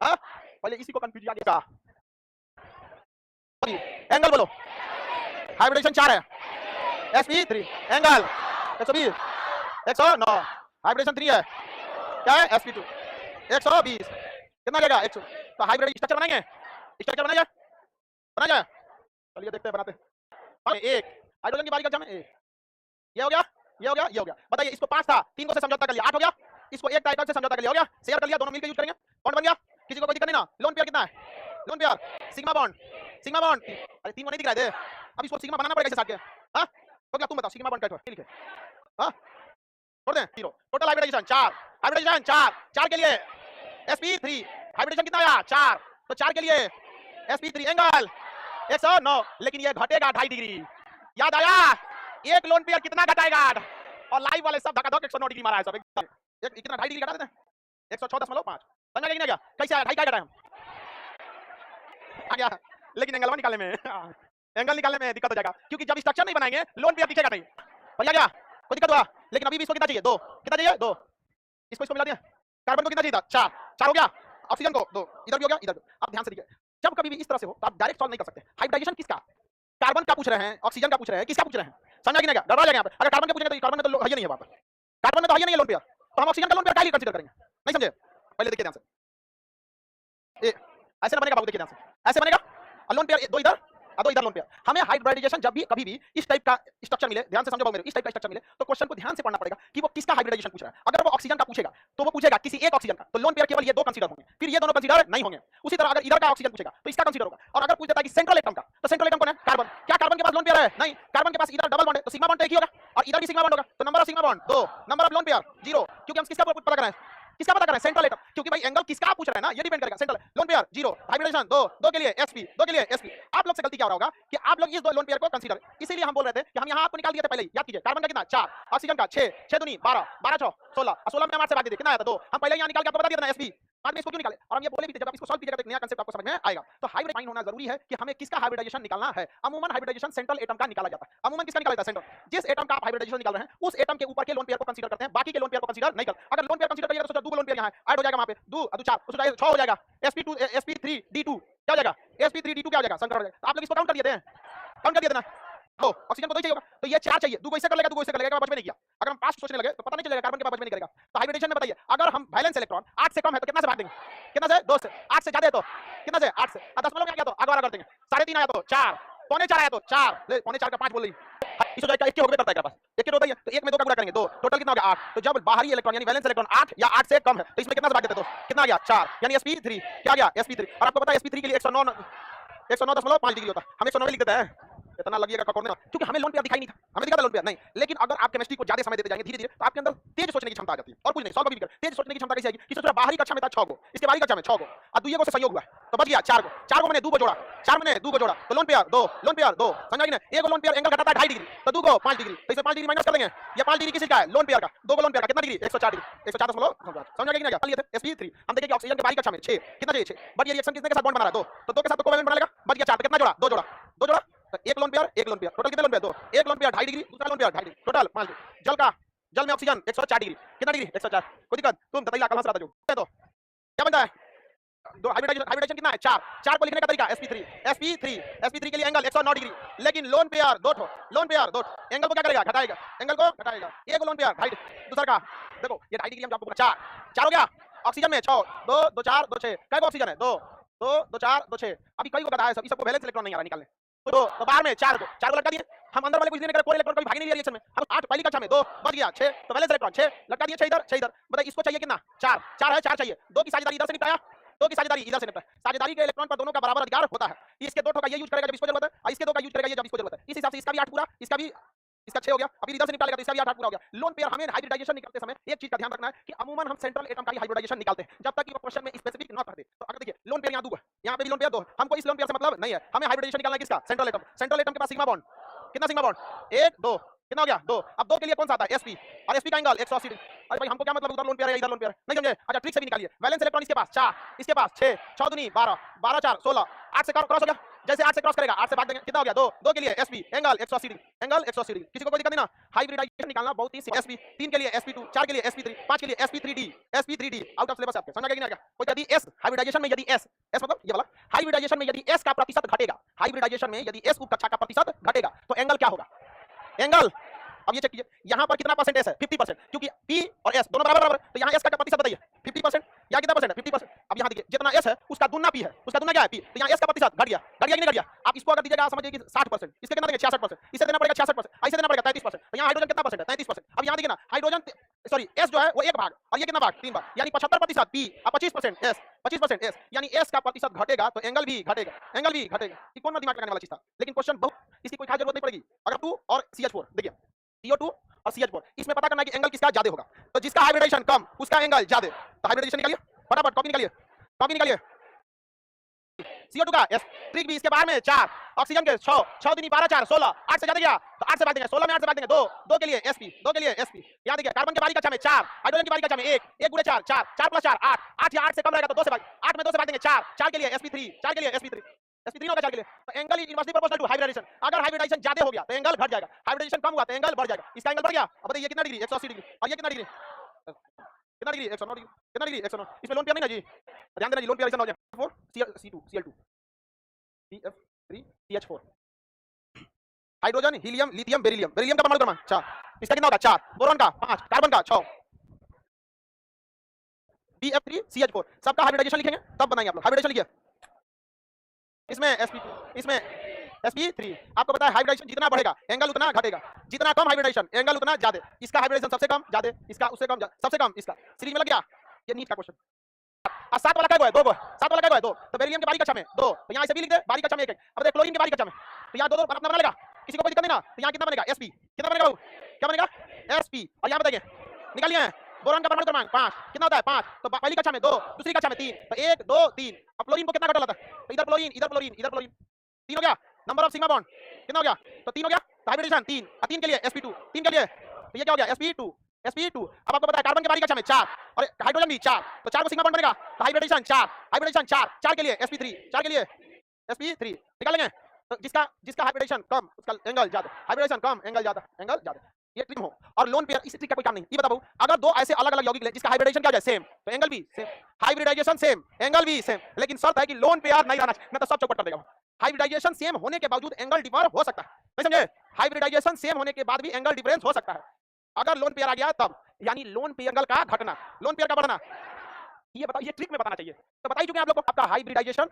हां पहले इसी को कंफ्यूज किया गया, एंगल बोलो, हाइब्रिडेशन 4 है, sp3 एंगल 120, 109, हाइब्रिडेशन 3 है, क्या है sp2 120, कितना लगेगा 100। तो हाइब्रिड स्ट्रक्चर बनाएंगे, स्ट्रक्चर बनाएंगे, बना जाए, चलिए देखते हैं बनाते हैं। एक हाइड्रोजन की बारी का जम, एक ये हो गया, ये हो गया, ये हो गया। बताइए इसको 5 था, 3 को से समझौता कर लिया, 8 हो गया। इसको एक टाइटल से समझौता कर लिया, हो गया। शेयर कर लिया, दोनों मिलकर यूज करेंगे, बॉन्ड बन गया। किसी को कोई दिक्कत नहीं ना। लोन पेयर कितना है? Loan pair sigma bond, sigma bond. अरे 3 नहीं दिख रहा है, अब इसको सिग्मा बनाना पड़ेगा इसे साथ के। हां तो क्या तुम बताओ सिग्मा बॉन्ड क्या है? ठीक है, हां छोड़ दें, 0। टोटल हाइब्रिडाइजेशन 4, हाइब्रिडाइजेशन 4 के लिए sp3 हाइब्रिडेशन कितना आया? 4। तो 4 के लिए sp3 एंगल 109, लेकिन ये घटेगा 2.5 डिग्री। याद आया? एक लोन पेयर कितना घटाएगा? और लाइव वाले सब धक्का-धक 109 डिग्री मारा है सब। एक कितना 2.5 डिग्री घटा देते हैं, 106.5। समझ गए कि नहीं गया? कैसे आया? 2.5 क्या घटाए हम? आ गया, लेकिन एंगल निकालने में एंगल निकालने में दिक्कत हो जाएगा, क्योंकि जब स्ट्रक्चर नहीं बनाएंगे लोन पेयर दिखेगा नहीं। भैया क्या कोई दिक्कत हुआ? लेकिन अभी भी इसको कितना चाहिए? 2। कितना चाहिए? 2। इसको मिला दिया। कार्बन को कितना चाहिए था? 4। 4 हो गया। ऑक्सीजन को 2, इधर भी हो गया, इधर भी। अब ध्यान से देखिए, जब कभी भी इस तरह से हो तो आप डायरेक्ट सॉल्व नहीं कर सकते। हाइब्रिडाइजेशन किसका? कार्बन का पूछ रहे हैं, ऑक्सीजन का पूछ रहे हैं, किसका पूछ रहे हैं? समझा कि नहीं? गड़बड़ा जाएगा यहाँ पे। अगर कार्बन का पूछेंगे तो कार्बन में तो है ही नहीं है वहां पर, कार्बन में तो है ही नहीं है लोन पेयर, तो हम ऑक्सीजन का लोन पेयर काहे कंसीडर करेंगे? नहीं समझे? पहले देखिए ध्यान से, ऐसे ना बनेगा बाबू, देखिए ध्यान से, ऐसे बनेगा। लोन पेयर 2 इधर और 2 इधर लोन पेयर। हमें हाइब्रिडाइजेशन जब भी कभी भी इस टाइप का स्ट्रक्चर मिले, ध्यान से समझो मेरे, इस टाइप का स्ट्रक्चर मिले तो क्वेश्चन को ध्यान से पढ़ना पड़ेगा कि वो किसका हाइब्रिडाइजेशन पूछ रहा है। अगर वो ऑक्सीजन का पूछेगा तो वो पूछेगा किसी एक ऑक्सीजन का, तो लोन पेयर केवल ये 2 कंसीडर होंगे, फिर ये दोनों कंसीडर नहीं होंगे। उसी तरह अगर इधर का ऑक्सीजन पूछेगा तो इसका कंसीडर होगा। और अगर पूछ देता है कि सेंट्रल एटम का, तो सेंट्रल एटम कौन है? कार्बन। क्या कार्बन के पास लोन पेयर है? नहीं। कार्बन के पास इधर डबल बॉन्ड है, तो सिग्मा बॉन्ड एक ही होगा, और इधर भी सिग्मा बॉन्ड होगा, तो number of sigma bond 2, number of lone pair 0। क्योंकि हम किसका पता कर रहे हैं? किसका पता कर रहे हैं? Central atom. क्योंकि भाई एंगल किसका पूछ रहे हैं ना, ये डिपेंड करेगा। सेंट्रल लोन पेयर 0, हाइब्रिडेशन 2 के लिए sp, 2 के लिए sp। आप लोग से गलती क्या हो रहा होगा कि आप लोग इस 2 लोन पेयर को कंसीडर, इसीलिए हम बोल रहे थे कि हम यहां आपको निकाल दिए थे पहले ही। याद कीजिए, कार्बन का कितना? 4, ऑक्सीजन का 6, 6 दूनी 12, 12 6 16, 16 में हम 8 से भाग दिए, कितना आया था? 2। हम पहले यहां निकाल के आपको बता दिए थे ना sp। बाद में इसको क्यों निकाले? और हम ये बोले भी थे जब आप इसको सॉल्व कीजिएगा तो एक नया कांसेप्ट आपको समझ में आएगा। तो हाइब्रिड फाइन होना जरूरी है कि हमें किसका हाइब्रिडाइजेशन निकालना है। अमूमन हाइब्रिडाइजेशन सेंट्रल एटम का निकाला जाता है। अमूमन किसका निकाला जाता है? सेंट्रल। जिस एटम का आप हाइब्रिडाइजेशन निकाल रहे हैं उस एटम के ऊपर के लोन पेयर को कंसीडर करते हैं, बाकी के लोन पेयर को कंसीडर नहीं करते। अगर लोन पेयर कंसीडर करिएगा तो सोचो 2 लोन पेयर यहां है, ऐड हो जाएगा वहां पे 2 2 4, तो 6 हो जाएगा। sp2 sp3 d2 क्या हो जाएगा? sp3 d2 क्या हो जाएगा? संकर हो जाएगा। तो आप लोग इसको काउंट कर दिए थे, काउंट कर दिए थे ना। हो ऑक्सीजन को 2 ही चाहिए होगा, तो ये 4 चाहिए। 2 को इससे कर लेगा, 2 को इससे कर लेगा, बच में नहीं किया। अगर हम पास सोचने लगे तो पता नहीं चलेगा, कार्बन के पास बच में नहीं करेगा। तो हाइब्रिडेशन में बताइए, अगर हम वैलेंस इलेक्ट्रॉन 8 से कम है तो कितना से भाग देंगे? कितना से? 2 से। 8 से ज्यादा है तो कितना से? 8 से। 10 में क्या तो आगे कर देंगे। 3.5 आया तो 4, पौने 4 आया तो 4, ले पौने 4 का 5 बोल रही। इस हो जाएगा, एक के होबे करता है पास, एक के होता है, तो एक में 2 का गुणा करेंगे 2, टोटल कितना हो गया? 8। तो जब बाहरी इलेक्ट्रॉन यानी वैलेंस इलेक्ट्रॉन 8 या 8 से कम है तो इसमें कितना से भाग देते हैं? तो कितना आ गया? 4, यानी sp3 क्या गया? sp3। और आपको पता है sp3 के लिए 109.5 डिग्री होता है। हम 109 लिख देते हैं, इतना लगिएगा ककोरने में, क्योंकि हमें लोन पेयर दिखाई नहीं था, हमें दिखा था लोन पेयर नहीं। लेकिन अगर आप केमिस्ट्री को ज्यादा समय देते जाएंगे धीरे धीरे तो आपके अंदर तेज सोचने की क्षमता आ जाती है। और कुछ नहीं, सॉल्व भी कर तेज सोचने की क्षमता कैसे आएगी कि सोच रहा बाहरी कक्षा में था 6 गो, इसके बाहरी कक्षा में 6 गो और दुइये को से संयोग हुआ तो बच गया 4 गो। 4 गो मैंने 2 को जोड़ा, 4 मैंने 2 को जोड़ा, तो लोन पेयर 2, लोन पेयर 2। समझा कि नहीं? एक लोन पेयर एंगल घटाता है 2.5 डिग्री, तो 2 को 5 डिग्री, तो इसमें 5 डिग्री माइनस कर देंगे। ये 5 डिग्री किसका है? लोन पेयर का। 2 को लोन पेयर का कितना डिग्री? 104 डिग्री, 104.5। समझा कि नहीं? लिए थे sp3। हम देखें कि ऑक्सीजन के बाहरी कक्षा में 6 कितना चाहिए? 6। बट ये रिएक्शन किसने के साथ बॉन्ड बना रहा है? 2, तो 2 के साथ तो कोवेलेंट बना लेगा, बच गया 4। तो कितना जोड़ा? 2 जोड़ा, 2 जोड़ा, तो एक लोन पेयर, एक लोन पेयर, टोटल कितने लोन पेयर? 2। एक लोन पेयर 2.5 डिग्री, दूसरा lone pair 2.5 degree, total 5 degree. जल का, जल में ऑक्सीजन 104 डिग्री, कितना डिग्री? 104। कोई दिक्कत? तुम बताइए, कल हंस रहा था जो, तो क्या बनता है? दो हाइब्रिडाइजेशन कितना है? 4। 4 को लिखने का तरीका sp3 के लिए एंगल 109 डिग्री, लेकिन लोन पेयर 2 ठो, लोन पेयर 2 एंगल को क्या करेगा? घटाएगा, एंगल को घटाएगा। एक लोन पेयर 2.5, दूसरा का देखो ये 2.5 डिग्री हम आपको 4 हो गया। ऑक्सीजन में 6, 2 2 4 2 6, कई ऑक्सीजन है? 2 2 2 4 2 6। अभी कई को बताया है, सब सबको वैलेंस इलेक्ट्रॉन नहीं आ रहा निकालने, तो बाहर में 4 को लटका दिए। हम अंदर वाले कुछ नहीं करे, कोई इलेक्ट्रॉन कभी भाग नहीं लिया रिएक्शन में। हम 8 पहली कक्षा में 2 बच गया 6, तो वैलेंस इलेक्ट्रॉन 6 लटका दिए, 6 इधर 6 इधर। बताइए इसको चाहिए कितना? 4 है, 4 चाहिए। 2 की साझेदारी इधर से निपटाया, 2 की साझेदारी इधर से निपटा। साझेदारी के इलेक्ट्रॉन पर दोनों का बराबर अधिकार होता है। इसके 2 ठो का ये यूज करेगा जब इसको जरूरत है, और इसके 2 का यूज करेगा ये जब इसको जरूरत है। इस हिसाब से इसका भी 8 पूरा, इसका भी, इसका 6 हो गया। अभी इधर से निकालेगा तो इसका भी 8 पूरा हो गया। लोन पेयर हमें हाइब्रिडाइजेशन निकालते समय एक चीज का ध्यान रखना है कि अमूमन हम सेंट्रल एटम का ही हाइब्रिडाइजेशन निकालते हैं जब तक कि वो क्वेश्चन में स्पेसिफिक ना कर दे। तो अगर देखिए लोन पेयर यहां 2 है, यहां पे भी लोन पेयर 2 है, हमको इस लोन पेयर से मतलब नहीं है, हमें हाइब्रिडाइजेशन निकालना है किसका? Central atom. सेंट्रल एटम के पास सिग्मा बॉन्ड, कितना सिग्मा बॉन्ड? 1 2, कितना हो गया? 2। अब 2 के लिए कौन सा आता है? sp, और sp का एंगल 180 डिग्री। अरे भाई हमको क्या मतलब उधर लोन पेयर है इधर लोन पेयर है? नहीं समझे? अच्छा ट्रिक से भी निकालिए। वैलेंस इलेक्ट्रॉन इसके पास 4, इसके पास 6, 6 दूनी 12, 12 4 16, 8 से क्रॉस हो गया। जैसे 8 से क्रॉस करेगा 8 से भाग देंगे, कितना हो गया? 2 2 के लिए sp angle 180 degree, angle 180 degree. किसी को कोई दिक्कत नहीं ना? हाइब्रिडाइजेशन निकालना बहुत ही sp 3 के लिए sp2, 4 के लिए sp3, 5 के लिए sp3d आउट ऑफ सिलेबस आपके। समझ आ गया कि नहीं आ गया? तो यदि s हाइब्रिडाइजेशन में यदि s मतलब ये वाला हाइब्रिडाइजेशन में यदि s का प्रतिशत घटेगा, हाइब्रिडाइजेशन में यदि s उप कक्षा का प्रतिशत घटेगा तो एंगल क्या होगा? एंगल अब ये चेक कीजिए, यहां पर कितना परसेंट s है? 50%, क्योंकि p और s दोनों बराबर तो यहां s का प्रतिशत बताइए 50% या कितना परसेंट है? 50%। अब यहां देखिए जितना s है उसका दुगना p है, उसका दुगना क्या है? p। तो यहां s का प्रतिशत घट गया कि नहीं घट गया? आप इसको अगर दीजिएगा समझिए कि 60%, इसके कितना देंगे? 66%, इसे देना पड़ेगा 66%, इसे देना पड़ेगा 33%। तो यहां हाइड्रोजन कितना परसेंट है? 33%। यहाँ देखिए ना हाइड्रोजन सॉरी एस जो है वो एक भाग और ये कितना भाग 3 भाग, यानी 75% पी और 25% एस, 25% एस, यानी एस का प्रतिशत घटेगा तो एंगल भी घटेगा, एंगल भी घटेगा। ये कौन दिमाग लगाने वाला चीज था, लेकिन क्वेश्चन बहुत, इसकी कोई खास जरूरत नहीं पड़ेगी। अगर 2 और CH4 देखिए CO2 और CH4 इसमें पता करना है कि एंगल किसका ज्यादा होगा, तो जिसका हाइब्रिडेशन कम उसका एंगल ज्यादा। तो हाइब्रिडेशन निकालिए फटाफट, कॉपी निकालिए, कॉपी निकालिए। CO2 का एस ट्रिक भी इसके बाहर में 4, ऑक्सीजन के 6, 6 दूनी 12 4 16, 8 से ज्यादा गया तो 8 से भाग देंगे, 16 में 8 से भाग देंगे 2, 2 के लिए sp, 2 के लिए sp। याद रखिए कार्बन के बारी कक्षा में 4, हाइड्रोजन की बारी कक्षा में 1, 1 गुणे 4 4, 4 प्लस 4 8, 8 या 8 से कम रहेगा तो 2 से भाग, 8 में 2 से भाग देंगे 4, 4 के लिए sp3, 4 के लिए sp3, sp3 होगा 4 के लिए। तो angle is inversely proportional to hybridization. अगर हाइब्रिडेशन ज्यादा हो गया तो एंगल घट जाएगा, हाइब्रिडेशन कम हुआ तो एंगल बढ़ जाएगा। इसका एंगल बढ़ गया, अब बताइए कितना डिग्री, 180 डिग्री, और ये कितना डिग्री, कितना डिग्री, 109 डिग्री, कितना डिग्री 109। इसमें लोन पेयर नहीं ना जी, ध्यान देना जी, लोन पेयर ऐसा ना हो जाए। 4 C2 Cl2 CF3 CH4, hydrogen helium lithium beryllium, beryllium का परमाणु क्रमांक 4, इसका कितना होगा 4, बोरॉन का 5, कार्बन का 6, BF3 CH4 सबका हाइब्रिडाइजेशन लिखेंगे तब बनाएंगे आप लोग। हाइब्रिडाइजेशन लिखिए, इसमें sp2, इसमें sp3। आपको पता है हाइब्रिडाइजेशन जितना बढ़ेगा एंगल उतना घटेगा, जितना कम हाइब्रिडाइजेशन एंगल उतना ज्यादा। इसका हाइब्रिडाइजेशन सबसे कम ज्यादा, इसका उससे कम सबसे कम, इसका सीरीज में लग गया। ये नीट का क्वेश्चन। और 7 वाला क्या है 2 7 वाला क्या है 2, तो बेरिलियम की बारी कक्षा में 2, तो यहां से भी लिख दे बारी कक्षा में 1 1। अब देख क्लोरीन की बारी कक्षा में तो यहां 2 2 अपना बना लेगा, किसी को कोई दिक्कत नहीं ना। तो यहां कितना बनेगा sp, कितना बनेगा बाबू, क्या बनेगा sp। और यहां बताइए निकालिए बोरॉन का परमाणु क्रमांक 5 कितना होता है 5, तो पहली कक्षा में 2, दूसरी कक्षा में 3, तो 1 2 3। अब क्लोरीन को कितना घटा लाता है, तो इधर क्लोरीन इधर क्लोरीन इधर क्लोरीन, 3 हो गया। नंबर ऑफ सिग्मा बॉन्ड कितना हो गया, तो 3 हो गया। तो हाइब्रिडेशन 3 और 3 के लिए sp2, 3 के लिए तो ये क्या हो गया sp2 sp2। अब आपको पता है कार्बन की बारी कक्षा में 4 और हाइड्रोजन भी 4, तो 4 को सिग्मा बॉन्ड बनेगा, तो हाइब्रिडेशन 4, हाइब्रिडेशन 4, 4 के लिए sp3, 4 के लिए sp3 निकालेंगे। तो जिसका हाइब्रिडेशन कम उसका एंगल ज्यादा, हाइब्रिडेशन कम एंगल ज्यादा, एंगल ज्यादा। ये ट्रिक हो। और लोन पेयर इस ट्रिक का कोई काम नहीं। ये बताओ अगर दो ऐसे अलग अलग यौगिक ले जिसका हाइब्रिडेशन क्या हो जाए सेम, तो एंगल भी सेम, हाइब्रिडाइजेशन सेम, एंगल भी सेम, लेकिन शर्त है कि लोन पेयर नहीं रहना चाहिए, नहीं तो सब चौपट कर देगा। हाइब्रिडाइजेशन सेम होने के बावजूद एंगल डिफर हो सकता है, नहीं समझे, हाइब्रिडाइजेशन सेम होने के बाद भी एंगल डिफरेंस हो सकता है। अगर लोन पेयर आ गया तब, यानी लोन पेयर एंगल का घटना, लोन पेयर का बढ़ना। ये बताओ, ये ट्रिक में बताना चाहिए। तो बता ही चुके हैं आप लोग को, आपका हाइब्रिडाइजेशन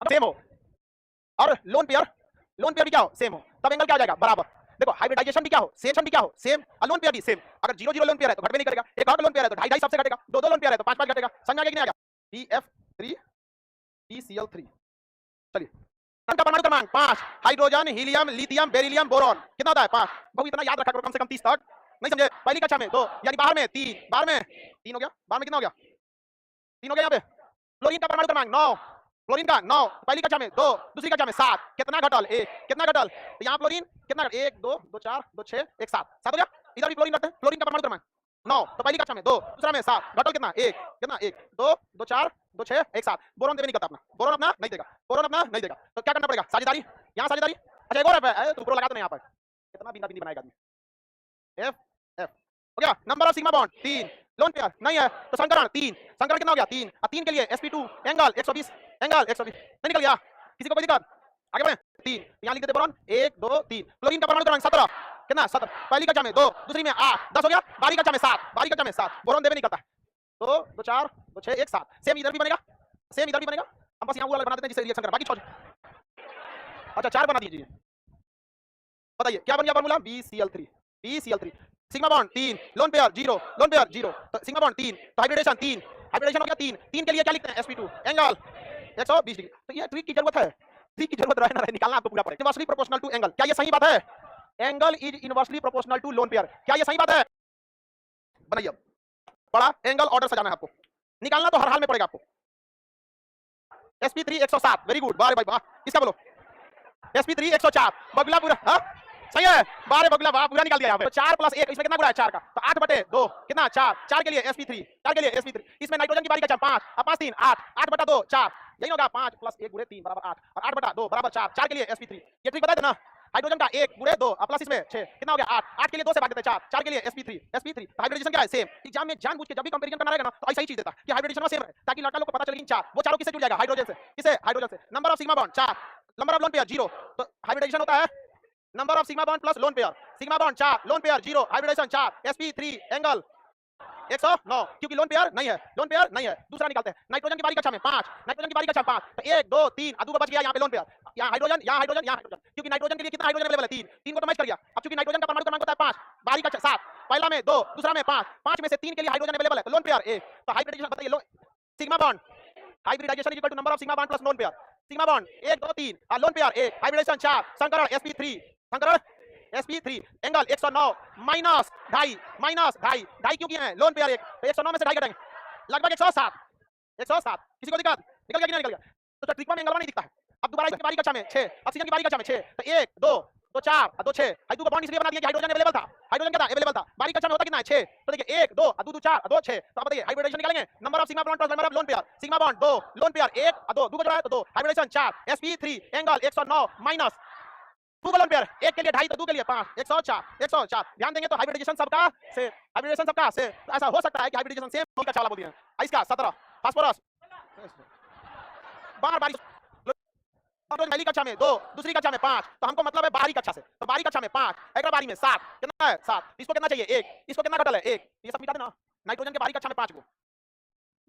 सेम हो और लोन पेयर भी क्या हो सेम हो, तब एंगल क्या हो जाएगा बराबर। देखो हाइब्रिडाइजेशन भी क्या हो सेम, भी क्या हो सेम, और लोन पेयर भी सेम। अगर 0 0 लोन पेयर है तो घट भी नहीं करेगा, एक और लोन पेयर है तो 2.5 सबसे घटेगा, 2 2 लोन पेयर है तो 5 5 घटेगा। समझ आ गया कि नहीं आ गया। BF3 TCl3। चलिए का परमाणु क्रमांक 5, hydrogen helium lithium beryllium boron कितना होता है 5। बहुत इतना याद रखा करो, कम से कम 30 तक, नहीं समझे। पहली कक्षा में 2 यानी बाहर में 3, बाहर में 3 हो गया, बाहर में कितना हो गया 3 हो गया। यहाँ पे क्लोरीन का परमाणु क्रमांक 9, क्लोरीन का 9, पहली कक्षा में 2, दूसरी कक्षा में 7, कितना घटल 1, कितना घटल। तो यहाँ क्लोरीन कितना 1 2 2 4 2 6 1 7 7 हो गया। इधर भी क्लोरीन रखते हैं, क्लोरीन का परमाणु क्रमांक 9, तो पहली कक्षा में 2, दूसरा में 7, घटल कितना 1, कितना 1 2 2 4 2 6 1 7। बोरॉन देवे नहीं करता अपना, बोरॉन अपना नहीं देगा, बोरॉन अपना नहीं देगा। तो क्या करना पड़ेगा साझेदारी, यहाँ साझेदारी। अच्छा एक और है, तो प्रो लगा दो यहाँ पर, कितना बिंदा बिंदी बनाएगा आदमी। F हो गया। Number of sigma bond 3, lone pair नहीं है तो संकरण 3, संकरण कितना हो गया 3, और 3 के लिए sp2 एंगल 120, एंगल 120 नहीं निकल गया, किसी को कोई दिक्कत। आगे बढ़े 3, यहाँ लिख देते बोरॉन 1 2 3। क्लोरीन का परमाणु क्रमांक 17 कितना 17, पहली कक्षा में 2, दूसरी में 8 10 हो गया, बारी कक्षा में 7, बारी कक्षा में 7। बोरॉन देवे नहीं करता है, 2 2 4 2 6 1 7। सेम इधर भी बनेगा, सेम इधर भी बनेगा, हम बस यहाँ वो वाला बना देते हैं जिससे रिएक्शन कर, बाकी छोड़। अच्छा 4 बना दीजिए, बताइए क्या बन गया formula BCl3 sigma bond 3, lone pair 0, lone pair 0, तो सिग्मा बॉन्ड 3, तो हाइब्रिडेशन 3, हाइब्रिडेशन हो गया 3, 3 के लिए क्या लिखते हैं sp2 एंगल 120 डिग्री। तो ये ट्रिक की जरूरत है, ट्रिक की जरूरत रहे ना रहे निकालना आपको पूरा पड़ेगा। इनवर्सली प्रोपोर्शनल टू एंगल, क्या ये सही बात है, angle is inversely proportional to lone pair, क्या ये सही बात है। बनाइए बड़ा एंगल ऑर्डर सजाना है आपको, निकालना तो हर हाल में पड़ेगा आपको। sp3 107, वेरी गुड, बारे भाई वाह, इसका बोलो sp3 104, बगला पूरा हां सही है, बारे बगला वाह पूरा निकाल दिया यहाँ पे। 4 + 1 इसमें कितना गुणा है 4 का, तो 8/2 कितना 4, 4 के लिए sp3, 4 के लिए sp3। इसमें नाइट्रोजन की बारी का 5 और 5 3 8, 8/2 4, यही होगा 5 + 1 × 3 = 8 और 8/2 = 4, 4 के लिए sp3। ये ट्रिक बता देना, हाइड्रोजन का 1 × 2 और प्लस इसमें 6 कितना हो गया 8, 8 के लिए 2 से भाग देते हैं 4, 4 के लिए sp3। हाइब्रिडेशन क्या है सेम। एग्जाम में जानबूझ के जब भी कंपैरिजन करना रहेगा ना तो ऐसा ही चीज देता कि हाइब्रिडेशन सेम है, ताकि लड़का लोग को पता चले कि 4 वो चारों किससे जुड़ जाएगा हाइड्रोजन से, किसे हाइड्रोजन से। Number of sigma bond 4, number of lone pair 0, तो हाइब्रिडेशन होता है number of sigma bond plus lone pair, sigma bond 4, lone pair 0, hybridization 4, sp3 angle 109, क्योंकि लोन पेयर नहीं है, लोन पेयर नहीं है। दूसरा निकालते हैं नाइट्रोजन की बारी कक्षा में 5, नाइट्रोजन की बारी कक्षा 5, तो 1 2 3 और 2 बच गया यहाँ पे लोन पेयर। यहाँ हाइड्रोजन, यहाँ हाइड्रोजन, यहाँ हाइड्रोजन, क्योंकि नाइट्रोजन के लिए कितना हाइड्रोजन अवेलेबल है? 3, 3 को तो मैच कर गया। अब चूंकि नाइट्रोजन का परमाणु क्रमांक होता है 5, बाहरी का 7, पहला में 2, दूसरा में 5, 5 में से 3 के लिए हाइड्रोजन अवेलेबल है, तो लोन पेयर ए। तो हाइब्रिडाइजेशन बताइए, लो sigma bond, hybridization is equal to number of sigma bond plus lone pair. Sigma bond 1 2 3, lone pair A, hybridization 4, संकरण sp3, संकरण sp3, एंगल 109 माइनस 2.5, माइनस 2.5, 2.5 क्यों किए हैं? लोन पेयर 1, तो 109 में से 2.5 घटाएंगे, लगभग 107, 107। किसी को दिक्कत? निकल गया कि नहीं निकल गया? तो ट्रिक्वा में एंगल नहीं दिखता है। अब दोबारा इसकी बारी कक्षा में 6, ऑक्सीजन की बारी कक्षा में 6, तो 1 2 तो 4 2 6, हाइड्रो का बॉन्ड इसलिए बना दिया कि हाइड्रोजन अवेलेबल था, हाइड्रोजन क्या था? अवेलेबल था। बारी कक्षा में होता कितना है? 6, तो देखिए 1 2 2 4 2 6, तो आप बताइए हाइब्रिडाइजेशन निकालेंगे, number of sigma bond plus number of lone pair. Sigma bond 2, lone pair 1 2, 2 को जोड़ा है तो 2, hybridization 4, sp3, angle 109 minus 2 lone pair, 1 के लिए 2.5 तो 2 के लिए 5, 104, 104। ध्यान देंगे तो हाइब्रिडाइजेशन सबका से, हाइब्रिडाइजेशन सबका से, तो ऐसा हो सकता है कि हाइब्रिडाइजेशन सेम का चाला बोल दिया है। इसका 17 फास्फोरस बार बारी पहली कक्षा में 2, दूसरी कक्षा में 5, तो हमको मतलब है बाहरी कक्षा से, तो बाहरी कक्षा में 5, एक बारी में 7, कितना है? 7। इसको कितना चाहिए? 1, इसको कितना घटल है? 1, ये सब मिटा देना। नाइट्रोजन के बाहरी कक्षा में 5 को,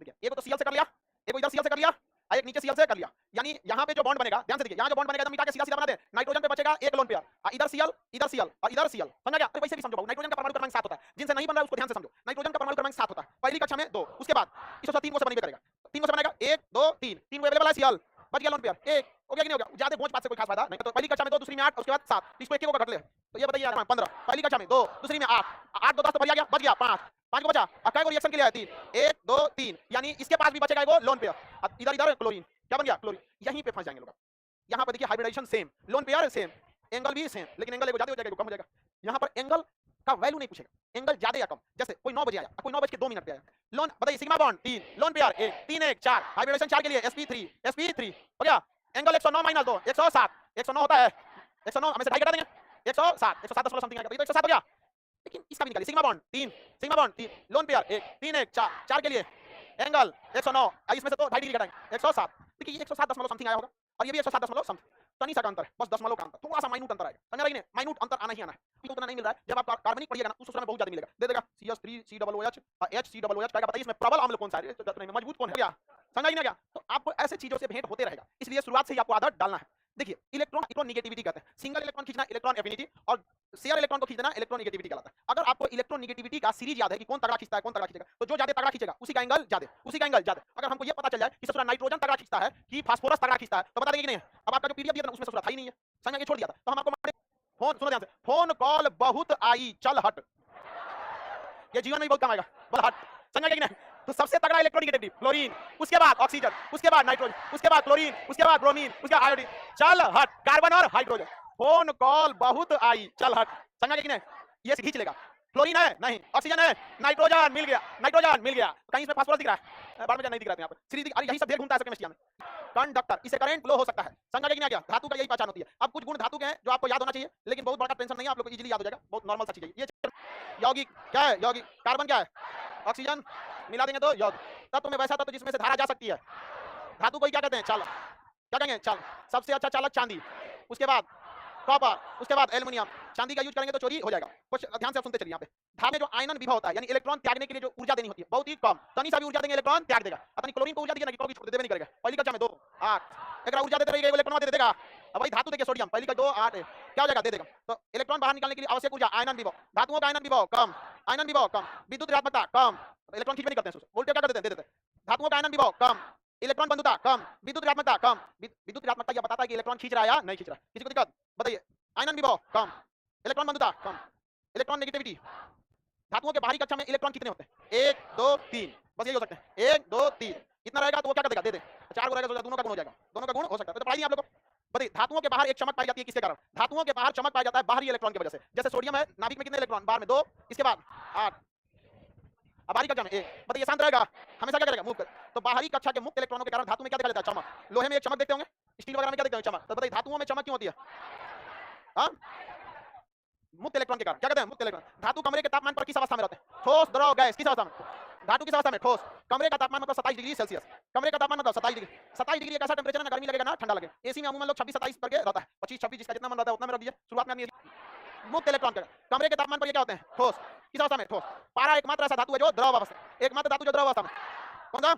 देखिए एक को तो सीएल से कर लिया, एक को इधर सीएल से कर लिया, एक नीचे सीएल से कर लिया, यानी यहाँ पे जो बॉन्ड बनेगा, ध्यान से देखिए, यहाँ जो बॉन्ड बनेगा मिटा के सीधा सीधा बना दे, नाइट्रोजन पे बचेगा एक लोन पेयर, इधर सीएल और इधर सीएल, समझ गया? तो वैसे भी समझो, नाइट्रोजन का परमाणु क्रमांक 7 होता है, जिनसे नहीं बन रहा है उसको ध्यान से समझो। नाइट्रोजन का परमाणु क्रमांक 7 होता है, पहली कक्षा में 2, उसके बाद इसको 3 को से बनेगा करेगा, 3 को से बनेगा 1 2 3, 3 को अवेलेबल है सीएल, बच गया लोन पेयर 1, हो गया कि नहीं हो गया? ज्यादा पहुंच बात से कोई खास फायदा नहीं। तो पहली कक्षा में 2, दूसरी में 8, उसके बाद 7, इसको एक एक को घट ले, तो ये बताइए 15, पहली कक्षा में 2, दूसरी में 8, 8 2 10 तो बढ़िया गया, बच गया 5, 5 को बचा, अब काय को रिएक्शन के लिए है 3, 1 2 3, यानी इसके पास भी बचेगा एगो लोन पेयर, इधर इधर क्लोरीन, क्या बन गया? क्लोरीन। यहीं पे फंस जाएंगे लोग। यहाँ पर देखिए hybridization same, lone pair same, angle भी सेम, लेकिन एंगल एगो ज्यादा हो जाएगा, कम हो जाएगा। यहाँ पर एंगल का वैल्यू नहीं पूछेगा, एंगल ज्यादा या कम, जैसे कोई 9 बजे आया, कोई 9 बज के 2 मिनट पे आया, लोन बताइए sigma bond 3, lone pair 1 3 1 4, hybridization 4 के लिए sp3 हो गया, एंगल 109 माइनस 2 107, 109 होता है, 109 हमें से 2.5 घटा देंगे, 107 107 समथिंग आएगा, तो 107 हो गया। लेकिन इसका भी निकालिए, sigma bond 3, sigma bond 3, lone pair 1 3 1 4, 4 के लिए एंगल 109, इसमें से तो 2.5 डिग्री घटाएंगे, 107, देखिए 107 दशमलव समथिंग आया होगा, और ये भी 107 दशमलव समथिंग, तनी सा का अंतर है, बस दशमलव का अंतर, थोड़ा सा माइन्यूट अंतर आएगा, समझ रहे हैं? माइन्यूट अंतर आना ही आना है, उतना नहीं मिल रहा है। जब आप कार्बनिक पढ़िएगा ना, उस सूत्र में बहुत ज्यादा मिलेगा, दे देगा CH3COOH HCOOH, क्या बताइए इसमें प्रबल अम्ल कौन सा है, मजबूत कौन है, क्या समझ नहीं गया? तो आपको ऐसे चीजों से भेंट होते रहेगा, इसलिए शुरुआत से ही आपको आदत डालना है। देखिए इलेक्ट्रॉन निगेटिविटी कहते हैं, सिंगल इलेक्ट्रॉन खींचना इलेक्ट्रॉन एफिनिटी, और शेयर इलेक्ट्रॉन को खींचना इलेक्ट्रॉन निगेटिविटी कहलाता है। अगर आपको इलेक्ट्रॉन निगेटिविटी का सीरीज याद है कि कौन तगड़ा खींचता है, कौन तगड़ा खींचेगा, तो जो ज्यादा तगड़ा खींचेगा उसी का एंगल ज्यादा, उसी का एंगल ज्यादा। अगर हमको ये पता चल जाए कि ससुरा नाइट्रोजन तगड़ा खींचता है कि फास्फोरस तगड़ा खींचता है, तो बता देंगे कि नहीं। अब आपका जो पीडीएफ दिया था उसमें ससुरा था ही नहीं है, समझ के छोड़ दिया था, तो हम आपको फोन, सुनो ध्यान से, फोन कॉल बहुत आई चल हट, ये जीवन में बहुत कम आएगा, बल हट, समझ गए कि नहीं? तो सबसे तगड़ा इलेक्ट्रोनिगेटिव क्लोरीन, उसके बाद ऑक्सीजन, उसके बाद नाइट्रोजन, उसके बाद क्लोरीन, उसके बाद ब्रोमीन, उसके बाद आयोडीन, चल हट, कार्बन और हाइड्रोजन, फोन कॉल बहुत आई चल हट, समझ गए कि नहीं? ये खींच लेगा, क्लोरीन है नहीं, ऑक्सीजन है, नाइट्रोजन मिल गया, नाइट्रोजन मिल गया, कहीं इसमें फास्फोरस दिख रहा है, बार में नहीं दिख रहा है, यहाँ पर सीरीज, अरे यही सब ढेर घूमता है केमिस्ट्री में। कंडक्टर, इसे करंट फ्लो हो सकता है, समझ गए कि नहीं? क्या धातु का यही पहचान होती है। अब कुछ गुण धातु के हैं जो आपको याद होना चाहिए, लेकिन बहुत बड़ा टेंशन नहीं है, आप लोग को इजीली याद हो जाएगा, बहुत नॉर्मल सा चीज है ये। यौगिक क्या है? यौगिक कार्बन क्या है? ऑक्सीजन, मिला देंगे तो यौगिक, तत्व में वैसा तत्व जिसमें से धारा जा सकती है। धातु को क्या कहते हैं? चालक, क्या कहेंगे? चालक, सबसे अच्छा चालक चांदी, उसके बाद कॉपर, उसके बाद एल्युमिनियम। चांदी का यूज करेंगे तो चोरी हो जाएगा, कुछ ध्यान से सुनते चलिए। यहाँ पे धातु में जो आयनन विभव होता है, यानी इलेक्ट्रॉन त्यागने के लिए जो ऊर्जा देनी होती है, बहुत ही कम, तनी सा भी ऊर्जा देंगे इलेक्ट्रॉन त्याग देगा। अपनी क्लोरीन को ऊर्जा देगा, निकोल की छोड़ देवे नहीं करेगा। पहली कक्षा में 2 8 एक ऊर्जा देते रहेगा, इलेक्ट्रॉन दे देगा। अब भाई धातु देखिए सोडियम, पहली का 2 8 क्या हो जाएगा? दे देगा। तो इलेक्ट्रॉन बाहर निकालने के लिए आवश्यक ऊर्जा आयनन विभव, धातुओं का आयनन विभव कम, आयनन विभव कम, विद्युत ऋणात्मकता कम, इलेक्ट्रॉन खींच नहीं करते हैं, वोल्टेज क्या कर देते हैं? दे देते हैं। धातुओं का आयनन विभव कम, इलेक्ट्रॉन बंधुता कम, विद्युत ऋणात्मकता कम। विद्युत ऋणात्मकता यह बताता है कि इलेक्ट्रॉन खींच रहा है या नहीं खींच रहा है। किसी को दिक्कत? बताइए। आयनन विभव कम, इलेक्ट्रॉन बंधुता कम, इलेक्ट्रॉन नेगेटिविटी। धातुओं के बाहरी कक्षा में इलेक्ट्रॉन कितने होते हैं? 1 2 3, बस यही हो सकते हैं। 1 2 3 इतना रहेगा तो वो क्या कर देगा? दे दे। 4 को रहेगा तो दोनों का गुण हो जाएगा, दोनों का गुण हो सकता है। तो पढ़ाई नहीं आप लोगों को। बताइए धातुओं के बाहर एक चमक पाई जाती है, किसके कारण? धातुओं के बाहर चमक पाया जाता है बाहरी इलेक्ट्रॉन की वजह से। जैसे सोडियम है, नाभिक में कितने इलेक्ट्रॉन? बाहर में 2, इसके बाद 8, अब बाहरी कक्षा में 1। बताइए शांत रहेगा, हमेशा क्या करेगा? मुक्त। तो बाहरी कक्षा के मुक्त इलेक्ट्रॉनों के कारण धातु में क्या दिखा देता है? चमक। लोहे में एक चमक देखते होंगे, स्टील वगैरह में क्या देखते हैं? चमक। तो बताइए धातुओं में चमक क्यों होती है? हाँ, मुक्त इलेक्ट्रॉन के कारण। क्या कहते हैं? मुक्त इलेक्ट्रॉन। धातु कमरे के तापमान पर किस अवस्था में रहते हैं? ठोस, द्रव, गैस। किस अवस्था में? धातु किस अवस्था में? ठोस। कमरे का तापमान मतलब 27 डिग्री सेल्सियस। कमरे का तापमान मतलब 27 डिग्री। 27 डिग्री एक ऐसा टेंपरेचर है ना, गर्मी लगेगा ना ठंडा लगे। एसी में अमूमन लोग 26-27 करके रहता है, 25-26 जिसका जितना मन रहता है उतना में रख दीजिए। शुरुआत में मुक्त इलेक्ट्रॉन के कमरे के तापमान पर ये क्या होते हैं? ठोस। किस अवस्था में? ठोस। पारा एकमात्र ऐसा धातु है जो द्रव अवस्था, एकमात्र धातु जो द्रव अवस्था में। कौन सा?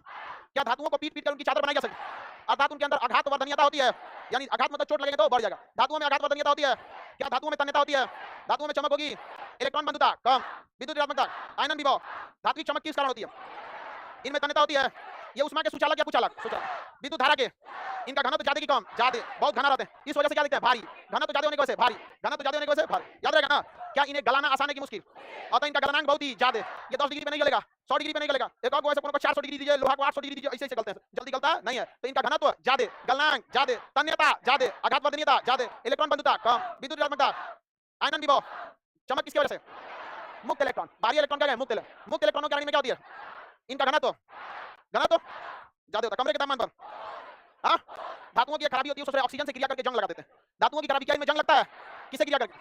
क्या धातुओं को पीट पीट कर उनकी चादर बनाई जा सकती है? अर्थात उनके अंदर आघात वर्धनीयता होती है, यानी आघात मतलब चोट लगेगा तो बढ़ जाएगा। धातुओं में आघात वर्धनीयता होती है। क्या धातुओं में तन्यता होती है? धातुओं में चमक होगी, इलेक्ट्रॉन बंधुता कम, विद्युत ऋणात्मकता, आयनन विभव। धात्विक चमक किस कारण होती है? इनमें तन्यता होती है। ये उष्मा के सुचालक या कुचालक? सुचालक। विद्युत धारा के, इनका घनत्व ज्यादा की कम? ज्यादा, बहुत घना रहते हैं, इस वजह से क्या दिखता है? भारी। घनत्व ज्यादा होने की वजह से भारी, घनत्व ज्यादा होने की वजह से भारी, याद रहेगा ना? क्या इन्हें गलाना आसान है कि मुश्किल? अतः इनका गलनांक बहुत ही ज्यादा। ये 10 डिग्री पे नहीं गलेगा, 100 डिग्री पे नहीं गलेगा। एक को ऐसे को 400 डिग्री दीजिए, लोहा को 800 डिग्री दीजिए, ऐसे ऐसे गलते हैं, जल्दी गलता नहीं है। तो इनका घनत्व ज्यादा, गलनांक ज्यादा, तन्यता ज्यादा, आघात वर्धनीयता ज्यादा, इलेक्ट्रॉन बंधुता कम, विद्युत ऋणात्मकता, आयनन विभव। चमक किसकी वजह से? मुक्त इलेक्ट्रॉन। बाहरी इलेक्ट्रॉन क्या है? मुक्त इलेक्ट्रॉन। मुक्त इलेक्ट्रॉनों के रानी में क्या होती है? इनका घनत्व ज्यादा होता है कमरे के तापमान पर। हाँ, धातुओं की खराबी होती है, उससे ऑक्सीजन से क्रिया करके जंग लगा देते हैं। धातुओं की खराबी क्या? इनमें जंग लगता है, किससे क्रिया करके?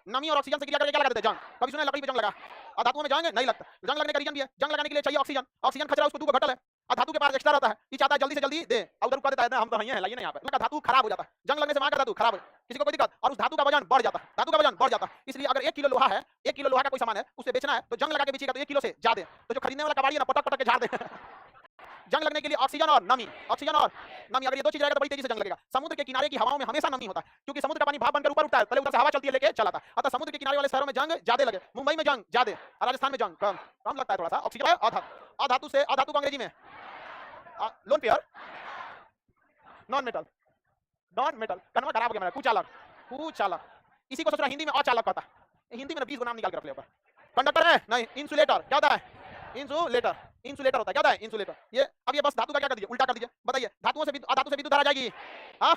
नमी और ऑक्सीजन से क्रिया करके क्या लगा देते हैं? जंग। कभी सुना लकड़ी पे जंग लगा? और धातुओं में जंग नहीं लगता। जंग लगने का रीजन भी है, जंग लगाने के लिए चाहिए ऑक्सीजन। ऑक्सीजन खचरा उसको 2 घटल है, और धातु के पास एक्स्ट्रा रहता है, ये चाहता है जल्दी से जल्दी दे, और उधर रुका देता है, हम तो नहीं है, लाइए ना यहाँ पे। उनका धातु खराब हो जाता है, जंग लगने से वहां का धातु खराब हो, किसी को कोई दिक्कत, और उस धातु का वजन बढ़ जाता है, धातु का वजन बढ़ जाता है। इसलिए अगर 1 किलो लोहा है, 1 किलो लोहा का कोई सामान है, उसे बेचना है तो जंग लगा के बेचिएगा तो 1 किलो से ज्यादा। तो जो खरीदने वाला कबाड़ी है ना, पटक पटक के झाड़ दे। जंग लगने के लिए ऑक्सीजन और नमी, ऑक्सीजन और नमी, अगर ये 2 चीज रहेगा तो बड़ी तेजी से जंग लगेगा। समुद्र के किनारे की हवाओं में हमेशा नमी होता है, क्योंकि समुद्र का पानी भाप बनकर ऊपर उठता है, पहले उधर से हवा चलती है लेके चलाता है। अतः समुद्र के किनारे वाले शहरों में जंग ज्यादा लगे। मुंबई में जंग ज्यादा, राजस्थान में जंग कम, कम लगता है थोड़ा सा। ऑक्सीजन अधातु से, अधातु को अंग्रेजी में lone pair, non metal, non metal. Convert खराब हो गया मेरा, कुचालक, कुचालक। इसी को सोच रहा हिंदी में अचालक कहता है, हिंदी में 20 नाम निकाल कर रख ले ऊपर। कंडक्टर है नहीं, इंसुलेटर क्या होता है? इंसुलेटर, इंसुलेटर होता है, क्या होता है? इंसुलेटर। ये अब ये बस धातु का क्या कर दीजिए, उल्टा कर दीजिए, बताइए। धातुओं से अधातु से विद्युत धारा जाएगी। हाँ,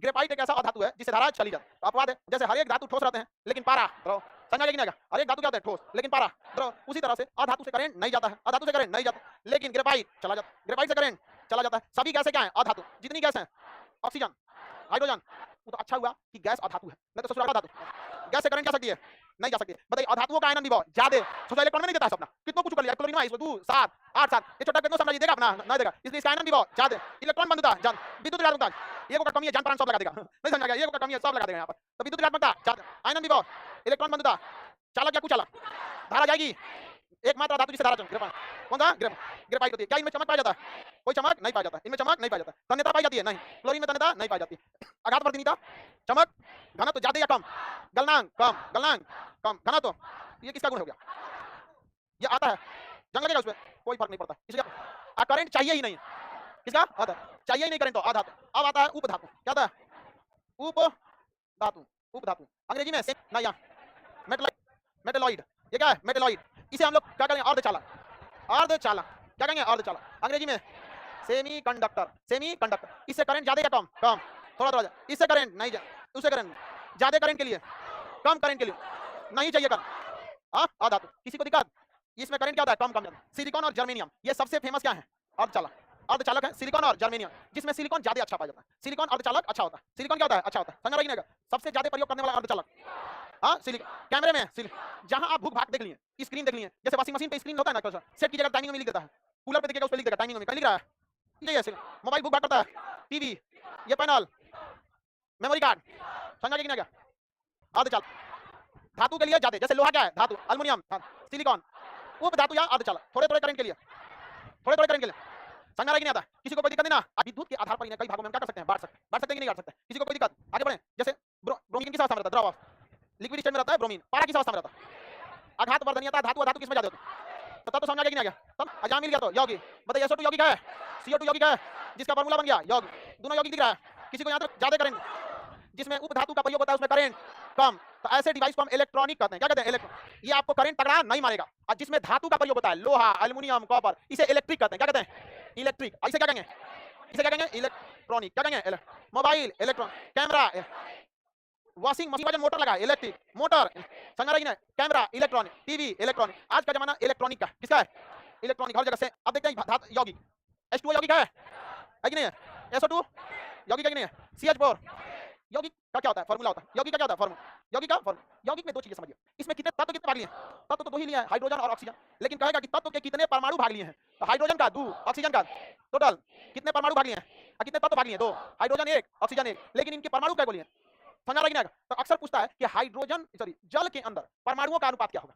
ग्रेफाइट एक ऐसा अधातु है जिससे धारा चली जाती है। अपवाद है, जैसे हर एक धातु ठोस रहते हैं लेकिन पारा द्रव, समझ आएगी नहीं? हर एक धातु क्या होता है? ठोस, लेकिन पारा द्रव। उसी तरह से अधातु से करंट नहीं जाता है, अधातु से करंट नहीं जाता, लेकिन ग्रेफाइट चला जाता है, ग्रेफाइट से करंट चला जाता है। सभी गैसें क्या है? अधातु। जितनी गैस है, ऑक्सीजन, हाइड्रोजन, वो तो अच्छा हुआ कि गैस अधातु है, नहीं तो ससुराल धातु। गैस से करंट जा सकती है? नहीं जा सकती। बताइए, अधातुओं का आयनन विभव ज्यादा, सोचा इलेक्ट्रॉन में नहीं देता है अपना, कितना कुछ कर लिया, क्लोरीन इसमें 2 7 8 7, ये छोटा कितना समझ देगा अपना? नहीं देगा, इसलिए इसका आयनन विभव ज्यादा, इलेक्ट्रॉन बंधुता जान, विद्युत ऋणात्मकता, ये को का कमी है, जान प्राण सब लगा देगा, नहीं समझ आ गया? ये को का कमी है, सब लगा देगा यहां पर। तो विद्युत ऋणात्मकता ज्यादा, आयनन विभव, इलेक्ट्रॉन बंधुता, चालक या कुचालक, धारा जाएगी। एकमात्र धातु जिसे धारा चमक, ग्रेफाइट। कौन सा? ग्रेफाइट होती है। क्या इनमें चमक पाया जाता है? कोई चमक नहीं पाया जाता, इनमें चमक नहीं पाया जाता। तन्यता पाई जाती है? नहीं। क्लोरीन में तन्यता नहीं पाई जाती। आघात वर्धनीयता, चमक, घनत्व ज्यादा या कम, गलनांक कम, गलनांक कम, घनत्व। ये किसका गुण हो गया? ये आता है, जंग लगेगा उसमें कोई फर्क नहीं पड़ता, इसलिए करंट चाहिए ही नहीं। किसका? आता चाहिए ही नहीं करंट, तो अधातु। अब आता है उपधातु, क्या आता है? उपधातु, उपधातु अंग्रेजी में ना, या मेटलॉइड, मेटलॉइड, ये क्या है? मेटलॉइड। इसे हम लोग क्या करेंगे? अर्धचालक, अर्धचालक, क्या कहेंगे? अर्धचालक, अंग्रेजी में सेमी कंडक्टर, सेमी कंडक्टर। इससे करंट ज्यादा या कम? कम, थोड़ा थोड़ा। इससे करंट नहीं जा, उससे करंट ज्यादा, करंट के लिए कम, करंट के लिए नहीं चाहिए करंट। हाँ, अधातु। किसी को दिक्कत? इसमें करंट क्या होता है? कम कम। सिलिकॉन और जर्मेनियम, ये सबसे फेमस क्या है? अर्धचालक, अर्धचालक है सिलिकॉन और जर्मेनियम, जिसमें सिलिकॉन ज्यादा अच्छा पाया जाता है। सिलिकॉन अर्धचालक अच्छा होता है। सिलिकॉन क्या होता है? अच्छा होता है, समझ रही नहीं? सबसे ज्यादा प्रयोग करने वाला अर्धचालक, हाँ, सिलिकॉन। कैमरे में जहां आप भूख भाग देख लिए, स्क्रीन देख लिए, जैसे वॉशिंग मशीन पे स्क्रीन होता है ना, सेट की जगह टाइमिंग में लिख देता है, कूलर पे देखिएगा उस पे लिख देगा टाइमिंग में, कहीं लिख रहा है। मोबाइल भूख भाग करता है, टीवी, ये पैनल, मेमोरी कार्ड, समझ गया कि नहीं? अर्धचालक। धातु के लिए ज्यादा, जैसे लोहा क्या है? धातु, एल्युमिनियम, सिलिकॉन। उपधातु या अर्धचालक, थोड़े थोड़े करंट के लिए, थोड़े थोड़े करंट के लिए, समझ आ रहा है कि नहीं आता? किसी को कोई दिक्कत नहीं ना? आप विद्युत के आधार पर कई भागों में क्या कर सकते हैं? बांट सकते हैं कि नहीं बांट सकते? किसी को कोई दिक्कत? आगे बढ़े। जैसे ब्रोमीन किस अवस्था में रहता है? द्रव, लिक्विड स्टेट में रहता है ब्रोमीन। पारा किस अवस्था में रहता है? आघात वर्धनीयता, धातु अधातु किसमें ज्यादा होती है? तो तब तो समझ आ गया कि नहीं आ गया? तब अजाम मिल गया तो यौगिक। बताइए, SO2 यौगिक है, CO2 यौगिक है, जिसका फार्मूला बन गया यौगिक, दोनों यौगिक दिख रहा है। किसी को यहाँ तक ज्यादा करंट, जिसमें उपधातु का प्रयोग होता है उसमें करंट कम, तो ऐसे डिवाइस को हम इलेक्ट्रॉनिक कहते हैं। क्या कहते हैं? इलेक्ट्रॉनिक। ये आपको करंट तगड़ा नहीं मारेगा। और जिसमें धातु का प्रयोग होता है, लोहा, एल्युमिनियम, कॉपर, इसे इलेक्ट्रिक कहते हैं। क्या कहते हैं? इलेक्ट्रिक। इसे क्या कहेंगे? इसे क्या कहेंगे? इलेक्ट्रॉनिक। क्या कहेंगे? Mobile electronic, camera, washing machine वजन मोटर लगा, इलेक्ट्रिक मोटर, समझ रही ना? Camera electronic, TV electronic. आज का जमाना इलेक्ट्रॉनिक का, किसका है? इलेक्ट्रॉनिक, हर जगह से। अब देखते हैं यौगिक, H2O यौगिक है कि नहीं है? SO2 यौगिक है कि नहीं है? CH4 यौगिक का क्या होता है? फार्मूला होता है। यौगिक का क्या होता है? फार्मूला। यौगिक का फार्मूला। यौगिक में 2 चीजें समझिए। इसमें कितने तत्व, कितने भाग लिए? तत्व तो 2 ही लिए हैं, हाइड्रोजन और ऑक्सीजन। लेकिन कहेगा कि तत्व के कितने परमाणु भाग लिए हैं? तो हाइड्रोजन का 2, ऑक्सीजन का टोटल कितने परमाणु भाग लिए हैं? और कितने तत्व भाग लिए हैं? 2, हाइड्रोजन 1, ऑक्सीजन 1। लेकिन इनके परमाणु क्या बोलिए? समझ आ रहा है? तो अक्सर पूछता है कि हाइड्रोजन जल के अंदर परमाणुओं का अनुपात क्या होगा?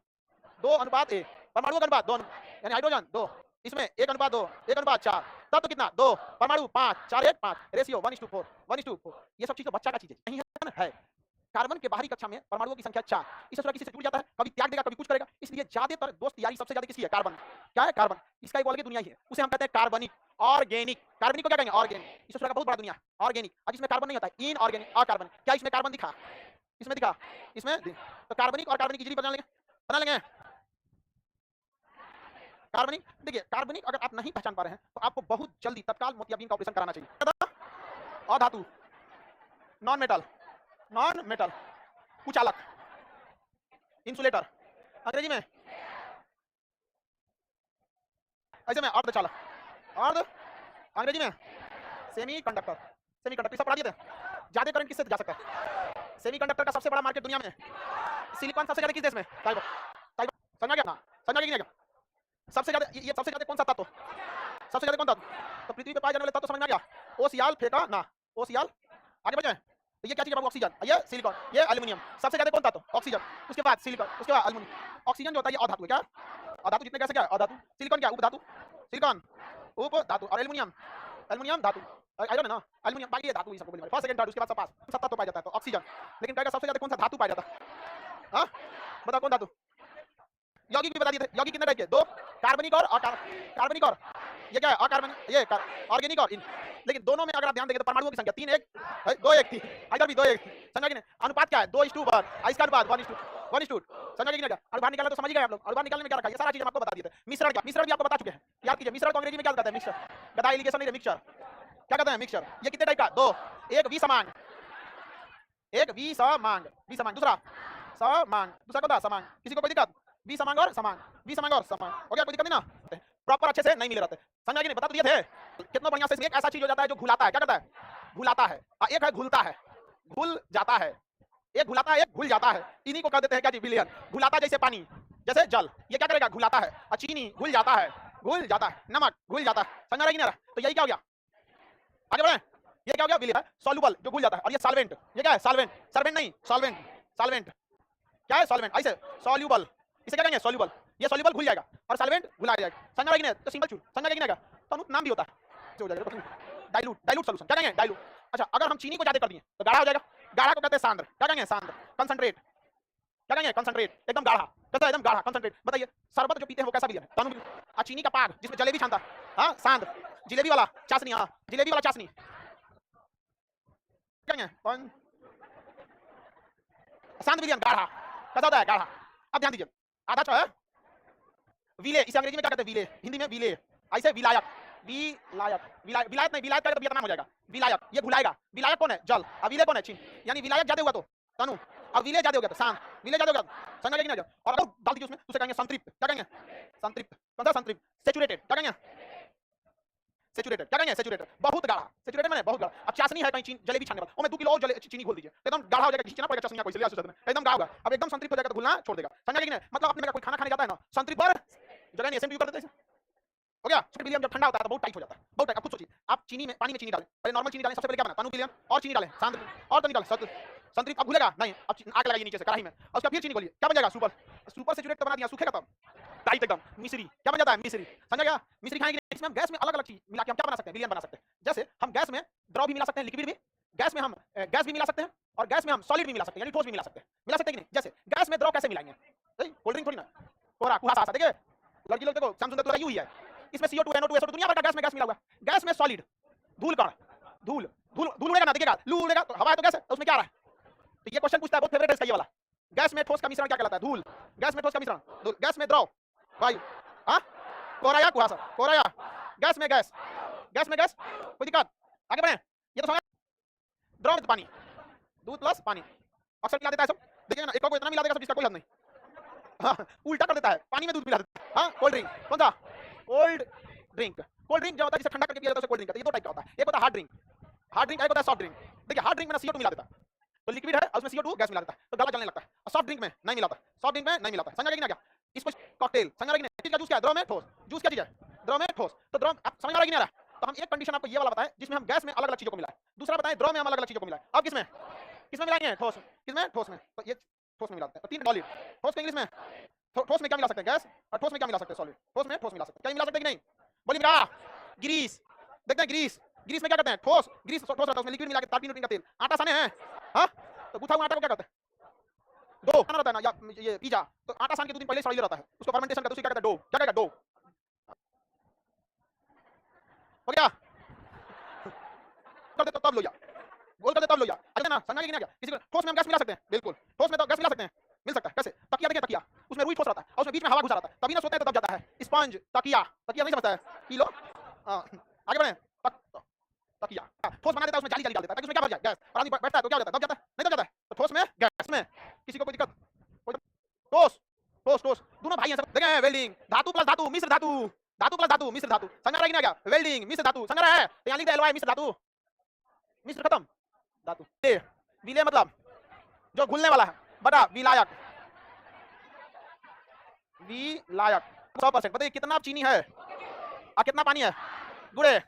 2:1। परमाणुओं का अनुपात 2, यानी हाइड्रोजन 2, इसमें 1:2, 1:4, तब तो कितना 2, परमाणु 5, 4 1 5, रेशियो 1:4, 1:4। ये सब चीज तो बच्चा का चीज है, नहीं है ना? है। कार्बन के बाहरी कक्षा में परमाणुओं की संख्या 4, इस तरह किसी से जुड़ जाता है, कभी त्याग देगा, कभी कुछ करेगा, इसलिए ज्यादातर दोस्त यारी सबसे ज्यादा किसी है? कार्बन। क्या है? कार्बन। इसका एक अलग ही दुनिया ही है, उसे हम कहते हैं कार्बनिक, ऑर्गेनिक। कार्बनिक को क्या कहेंगे? ऑर्गेनिक। इस तरह का बहुत बड़ा दुनिया है, ऑर्गेनिक। और जिसमें कार्बन नहीं होता है, इनऑर्गेनिक, अकार्बन। क्या इसमें कार्बन दिखा? इसमें दिखा? इसमें तो कार्बनिक और कार्बनिक इजीली बना लेंगे, बना लेंगे। कार्बनिक, देखिए कार्बनिक अगर आप नहीं पहचान पा रहे हैं तो आपको बहुत जल्दी तत्काल मोतियाबिंद का ऑपरेशन कराना चाहिए। अधातु, नॉन मेटल, नॉन मेटल, कुचालक, इंसुलेटर, अंग्रेजी में ऐसे में अर्धचालक, अर्ध, अंग्रेजी में सेमी कंडक्टर। सेमी कंडक्टर सब पढ़ा दिए थे। ज्यादा करंट किससे जा सकता है? सेमी कंडक्टर का सबसे बड़ा मार्केट दुनिया में, सिलिकॉन सबसे ज्यादा किस देश में? ताइवान। ताइवान समझा गया ना? समझा गया कि नहीं? सबसे ज्यादा ये सबसे ज्यादा कौन सा तत्व? सबसे ज्यादा कौन तत्व? तो पृथ्वी पे पाए जाने वाले तत्व समझ में आ गया? ओसियाल फेंका ना, ओसियाल। आगे बढ़े। तो ये क्या चीज है बाबू? ऑक्सीजन, ये सिलिकॉन, ये एल्युमिनियम। सबसे ज्यादा कौन तत्व? ऑक्सीजन, उसके बाद सिलिकॉन, उसके बाद एल्युमिनियम। ऑक्सीजन जो होता है ये अधातु है। क्या अधातु? जितने कैसे क्या अधातु। सिलिकॉन क्या? उपधातु, सिलिकॉन उपधातु। और एल्युमिनियम, एल्युमिनियम धातु। आयरन है ना, एल्युमिनियम। बाकी ये धातु ही सबको बोलने वाले। फर्स्ट सेकंड थर्ड, उसके बाद सब पास सब तत्व पाया जाता है। तो ऑक्सीजन, लेकिन कहेगा सबसे ज्यादा कौन सा धातु पाया जाता है? हां बताओ कौन धातु? यौगिक भी बता दिए थे। यौगिक कितने टाइप के? 2, कार्बनिक और कार्बनिक। और ये क्या है? अकार्बनिक, ये ऑर्गेनिक और इन। लेकिन दोनों में अगर आप ध्यान देंगे तो परमाणुओं की संख्या 3 1 2 1 थी। इधर भी 2 1 थी। समझा कि नहीं? अनुपात क्या है? 2:1। इसका अनुपात 1:1। समझा कि नहीं? अनुपात निकालना तो समझ ही गए आप लोग। अनुपात निकालने में क्या रखा है? ये सारा चीज हम आपको बता दिए थे। मिश्रण क्या? मिश्रण भी आपको बता चुके हैं। याद कीजिए, मिश्रण को अंग्रेजी में क्या कहते हैं? मिक्सचर। गधा एलिगेशन नहीं, मिक्सचर। क्या कहते हैं? मिक्सचर। ये कितने टाइप का? 2, एक विसमांग, एक विसमांग, विसमांग। दूसरा समांग, दूसरा कौन था? समांग। किसी को कोई दिक्कत? विसमांग और समांग, विसमांग और समांग। हो गया? कोई दिक्कत नहीं ना? प्रॉपर अच्छे से नहीं मिले रहते। समझा कि नहीं? बता तो दिए थे। कितना बढ़िया से। एक ऐसा चीज हो जाता है जो घुलाता है। क्या करता है? घुलाता है। एक है घुलता है, घुल जाता है। एक घुलाता है, एक घुल जाता है। इन्हीं को कह देते हैं क्या जी? विलयन। घुलाता जैसे पानी, जैसे जल। ये क्या करेगा? घुलाता है। और चीनी घुल जाता है, घुल जाता है। नमक घुल जाता है। समझ रहा है कि नहीं? तो यही क्या हो गया? आगे बढ़े। ये क्या हो गया? विलयन, सॉल्युबल, जो घुल जाता है। और ये सॉल्वेंट। ये क्या है? सॉल्वेंट, सर्वेंट नहीं, सॉल्वेंट। सॉल्वेंट क्या है? सॉल्वेंट। ऐसे सॉल्युबल, इसे क्या कहेंगे? सॉल्युबल। ये सॉल्युबल घुल जाएगा और सॉल्वेंट घुला जाएगा। समझ रहा है कि नहीं? तो सिंपल चूर। समझ रहा है कि नहीं? तो नाम भी होता है हो जाएगा डाइल्यूट, डाइल्यूट सॉल्यूशन। क्या कहेंगे? डाइल्यूट। अच्छा, अगर हम चीनी को ज्यादा कर दिए तो गाढ़ा हो जाएगा। गाढ़ा को कहते हैं सांद्र। क्या कहेंगे? सांद्र। कंसंट्रेट। क्या कहेंगे? कंसंट्रेट। एकदम गाढ़ा, कहता है एकदम गाढ़ा, कंसंट्रेट। बताइए शरबत जो पीते हैं वो कैसा विलयन है? और चीनी का पाग जिसमें जलेबी छानता, हां सांद्र। जिलेबी वाला चाशनी, हां जिलेबी वाला चाशनी। क्या कहेंगे? कौन? सांद्र विलयन, गाढ़ा। कैसा होता है? गाढ़ा। अब ध्यान दीजिए, आधा जो है विले, इसे अंग्रेजी में क्या कहते हैं? विले, हिंदी में विले। ऐसे विलायक, विलायक, विलायत नहीं, विलायत का तो वियतनाम हो जाएगा। विलायक, ये घुलाएगा। विलायक कौन है? जल। और विले कौन है? चीन। यानी विलायक ज्यादा हुआ तो तनु, और विले ज्यादा हो गया तो शांत। विले ज्यादा हो गया, समझ कि नहीं? और अगर डाल दीजिए उसमें तो उसे कहेंगे संतृप्त। क्या कहेंगे? संतृप्त। कौन सा संतृप्त? सैचुरेटेड। क्या कहेंगे? सैचुरेटेड। क्या कहेंगे? सैचुरेटेड, बहुत गाढ़ा। सैचुरेटेड माने बहुत गाढ़ा। अब चाशनी है कहीं चीनी जलेबी छानने वाला, उसमें 2 किलो और चीनी घोल दीजिए, एकदम गाढ़ा हो जाएगा। खींचना पड़ेगा चाशनी को, इसलिए एकदम गाढ़ा होगा। अब एकदम संतृप्त हो जाएगा तो घुलना छोड़ देगा। समझ कि नहीं? मतलब अपने कोई खाना खाने जाता है ना, संतृप्त पर जगह नहीं, एसएमटी कर देते हैं। हो गया? सुपर विलियम जब ठंडा होता है तो बहुत टाइट हो जाता है, बहुत टाइट। अब खुद सोचिए, आप चीनी में, पानी में चीनी डालें, पहले नॉर्मल चीनी डालें, सबसे पहले क्या बना? तनु विलियम, और चीनी डालें, सांद्र, और तो नहीं डालें संतृप्त। अब घुलेगा नहीं, अब आग लगाइए नीचे से कढ़ाई में, और उसका फिर चीनी घोलिए, क्या बन जाएगा? सुपर। सुपर सैचुरेट तो बना दिया, सूखेगा तब टाइट एकदम। मिश्री क्या बन जाता है? मिश्री। समझ गया? मिश्री खाएंगे। इसमें हम गैस में अलग अलग चीज मिला के हम क्या बना सकते हैं? विलियन बना सकते हैं। जैसे हम गैस में द्रव भी मिला सकते हैं, लिक्विड भी। गैस में हम गैस भी मिला सकते हैं, और गैस में हम सॉलिड भी मिला सकते हैं, यानी ठोस भी मिला सकते हैं। मिला सकते हैं कि नहीं? जैसे गैस में द्रव कैसे मिलाएंगे? कोल्ड ड्रिंक थोड़ी ना, कोरा कुहासा। देखिए लड़की लोग देखो, सैमसंग तो यू ही है, इसमें CO2 NO2 SO2 दुनिया भर का गैस मिला हुआ है। गैस में सॉलिड, धूल कण, धूल धूल धूल उड़ेगा ना, देखिएगा लू उड़ेगा तो हवा है तो गैस है, तो उसमें क्या आ रहा है? तो ये क्वेश्चन पूछता है, बहुत फेवरेट है इसका ये वाला। गैस में ठोस का मिश्रण क्या कहलाता है? धूल। गैस में ठोस का मिश्रण धूल। गैस में द्रव वायु, हां कोहरा या कुहासा, कोहरा या गैस में गैस, गैस में गैस। कोई दिक्कत? आगे बढ़े। ये तो समझ। द्रव में पानी, दूध प्लस पानी, अक्सर मिला देता है सब। देखिएगा ना, एक को इतना मिला देगा सब, इसका कोई हद नहीं। हाँ, उल्टा कर देता है, पानी में दूध मिला देता है। हाँ, कोल्ड ड्रिंक कौन सा? Cold drink. कोल्ड ड्रिंक जो होता है जिसे ठंडा करके पिया जाता है उसे कोल्ड ड्रिंक कहते हैं। ये 2 टाइप का होता है, एक होता है हार्ड ड्रिंक, हार्ड ड्रिंक, एक होता है सॉफ्ट ड्रिंक। देखिए हार्ड ड्रिंक में ना CO2 मिला देता है, तो लिक्विड है और उसमें CO2 गैस मिला देता है, तो गला जलने लगता है। और सॉफ्ट ड्रिंक में नहीं मिलाता, सॉफ्ट ड्रिंक में नहीं मिलाता। समझ आ गया? इसको कॉकटेल। समझ आ गया? चीज का जूस क्या है? द्रव में ठोस। जूस क्या चीज है? द्रव में ठोस। तो द्रव आप समझ आ रहा है कि नहीं आ रहा? तो हम एक कंडीशन आपको ये वाला बताएं जिसमें हम गैस में अलग अलग चीजों को मिलाएं, दूसरा बताएं द्रव में हम अलग अलग चीजों को मिलाएं। अब किसमें किसमें मिलाएंगे? ठोस। किसमें? ठोस में। तो ये ठोस में मिलाते हैं। तो 3 सॉलिड। ठोस के इंग्लिश में ठोस में क्या मिला सकते हैं? गैस। और ठोस में क्या मिला सकते हैं? सॉलिड। ठोस में ठोस मिला सकते हैं, क्या मिला सकते हैं कि नहीं? बोलिए क्या? ग्रीस। देखते हैं ग्रीस, ग्रीस में क्या करते हैं? ठोस, ग्रीस ठोस रहता है, उसमें लिक्विड मिला के तारपीन का तेल। आटा साने हैं? हाँ? तो गूथा हुआ आटा को क्या कहते हैं? डो खाना रहता है ना, या ये पिज्जा, तो आटा सान के 2 दिन पहले सड़ी रहता है, उसको फर्मेंटेशन करते हैं, उसे क्या कहते हैं? डो। क्या कहेगा? डो। हो गया? कर दे तो तब लो या गोल कर दे तब लो या अच्छा ना, समझ में नहीं आ गया? किसी को ठोस में हम गैस मिला सकते हैं, बिल्कुल ठोस में तो गैस मिला सकते हैं, मिल सकता है। कैसे? तकिया देखिए, तकिया उसमें रुई ठोस रहता है और उसमें बीच में हवा घुसा रहता है, तभी ना सोते हैं तो दब जाता है। स्पंज, तकिया, तकिया नहीं समझता है? किलो आगे बढ़े। तकिया ठोस बना देता है, उसमें जाली जाली डाल देता है ताकि उसमें क्या भर जाए? गैस। और आदमी बैठता है तो क्या हो जाता है? दब जाता है, नहीं दब जाता है? तो ठोस में गैस में किसी को कोई दिक्कत? ठोस ठोस ठोस दोनों भाई हैं सब। देखें वेल्डिंग, धातु प्लस धातु, मिश्र धातु, धातु प्लस धातु, मिश्र धातु। समझ आ रहा है कि नहीं आ गया? वेल्डिंग मिश्र धातु समझ रहा है? तो यहाँ लिख दे एलवाई मिश्र धातु, मिश्र खत्म, धातु। विलय मतलब जो घुलने वाला है, बटा विलायक, विलायक 100%। बताइए कितना चीनी है और कितना पानी है? गुड़े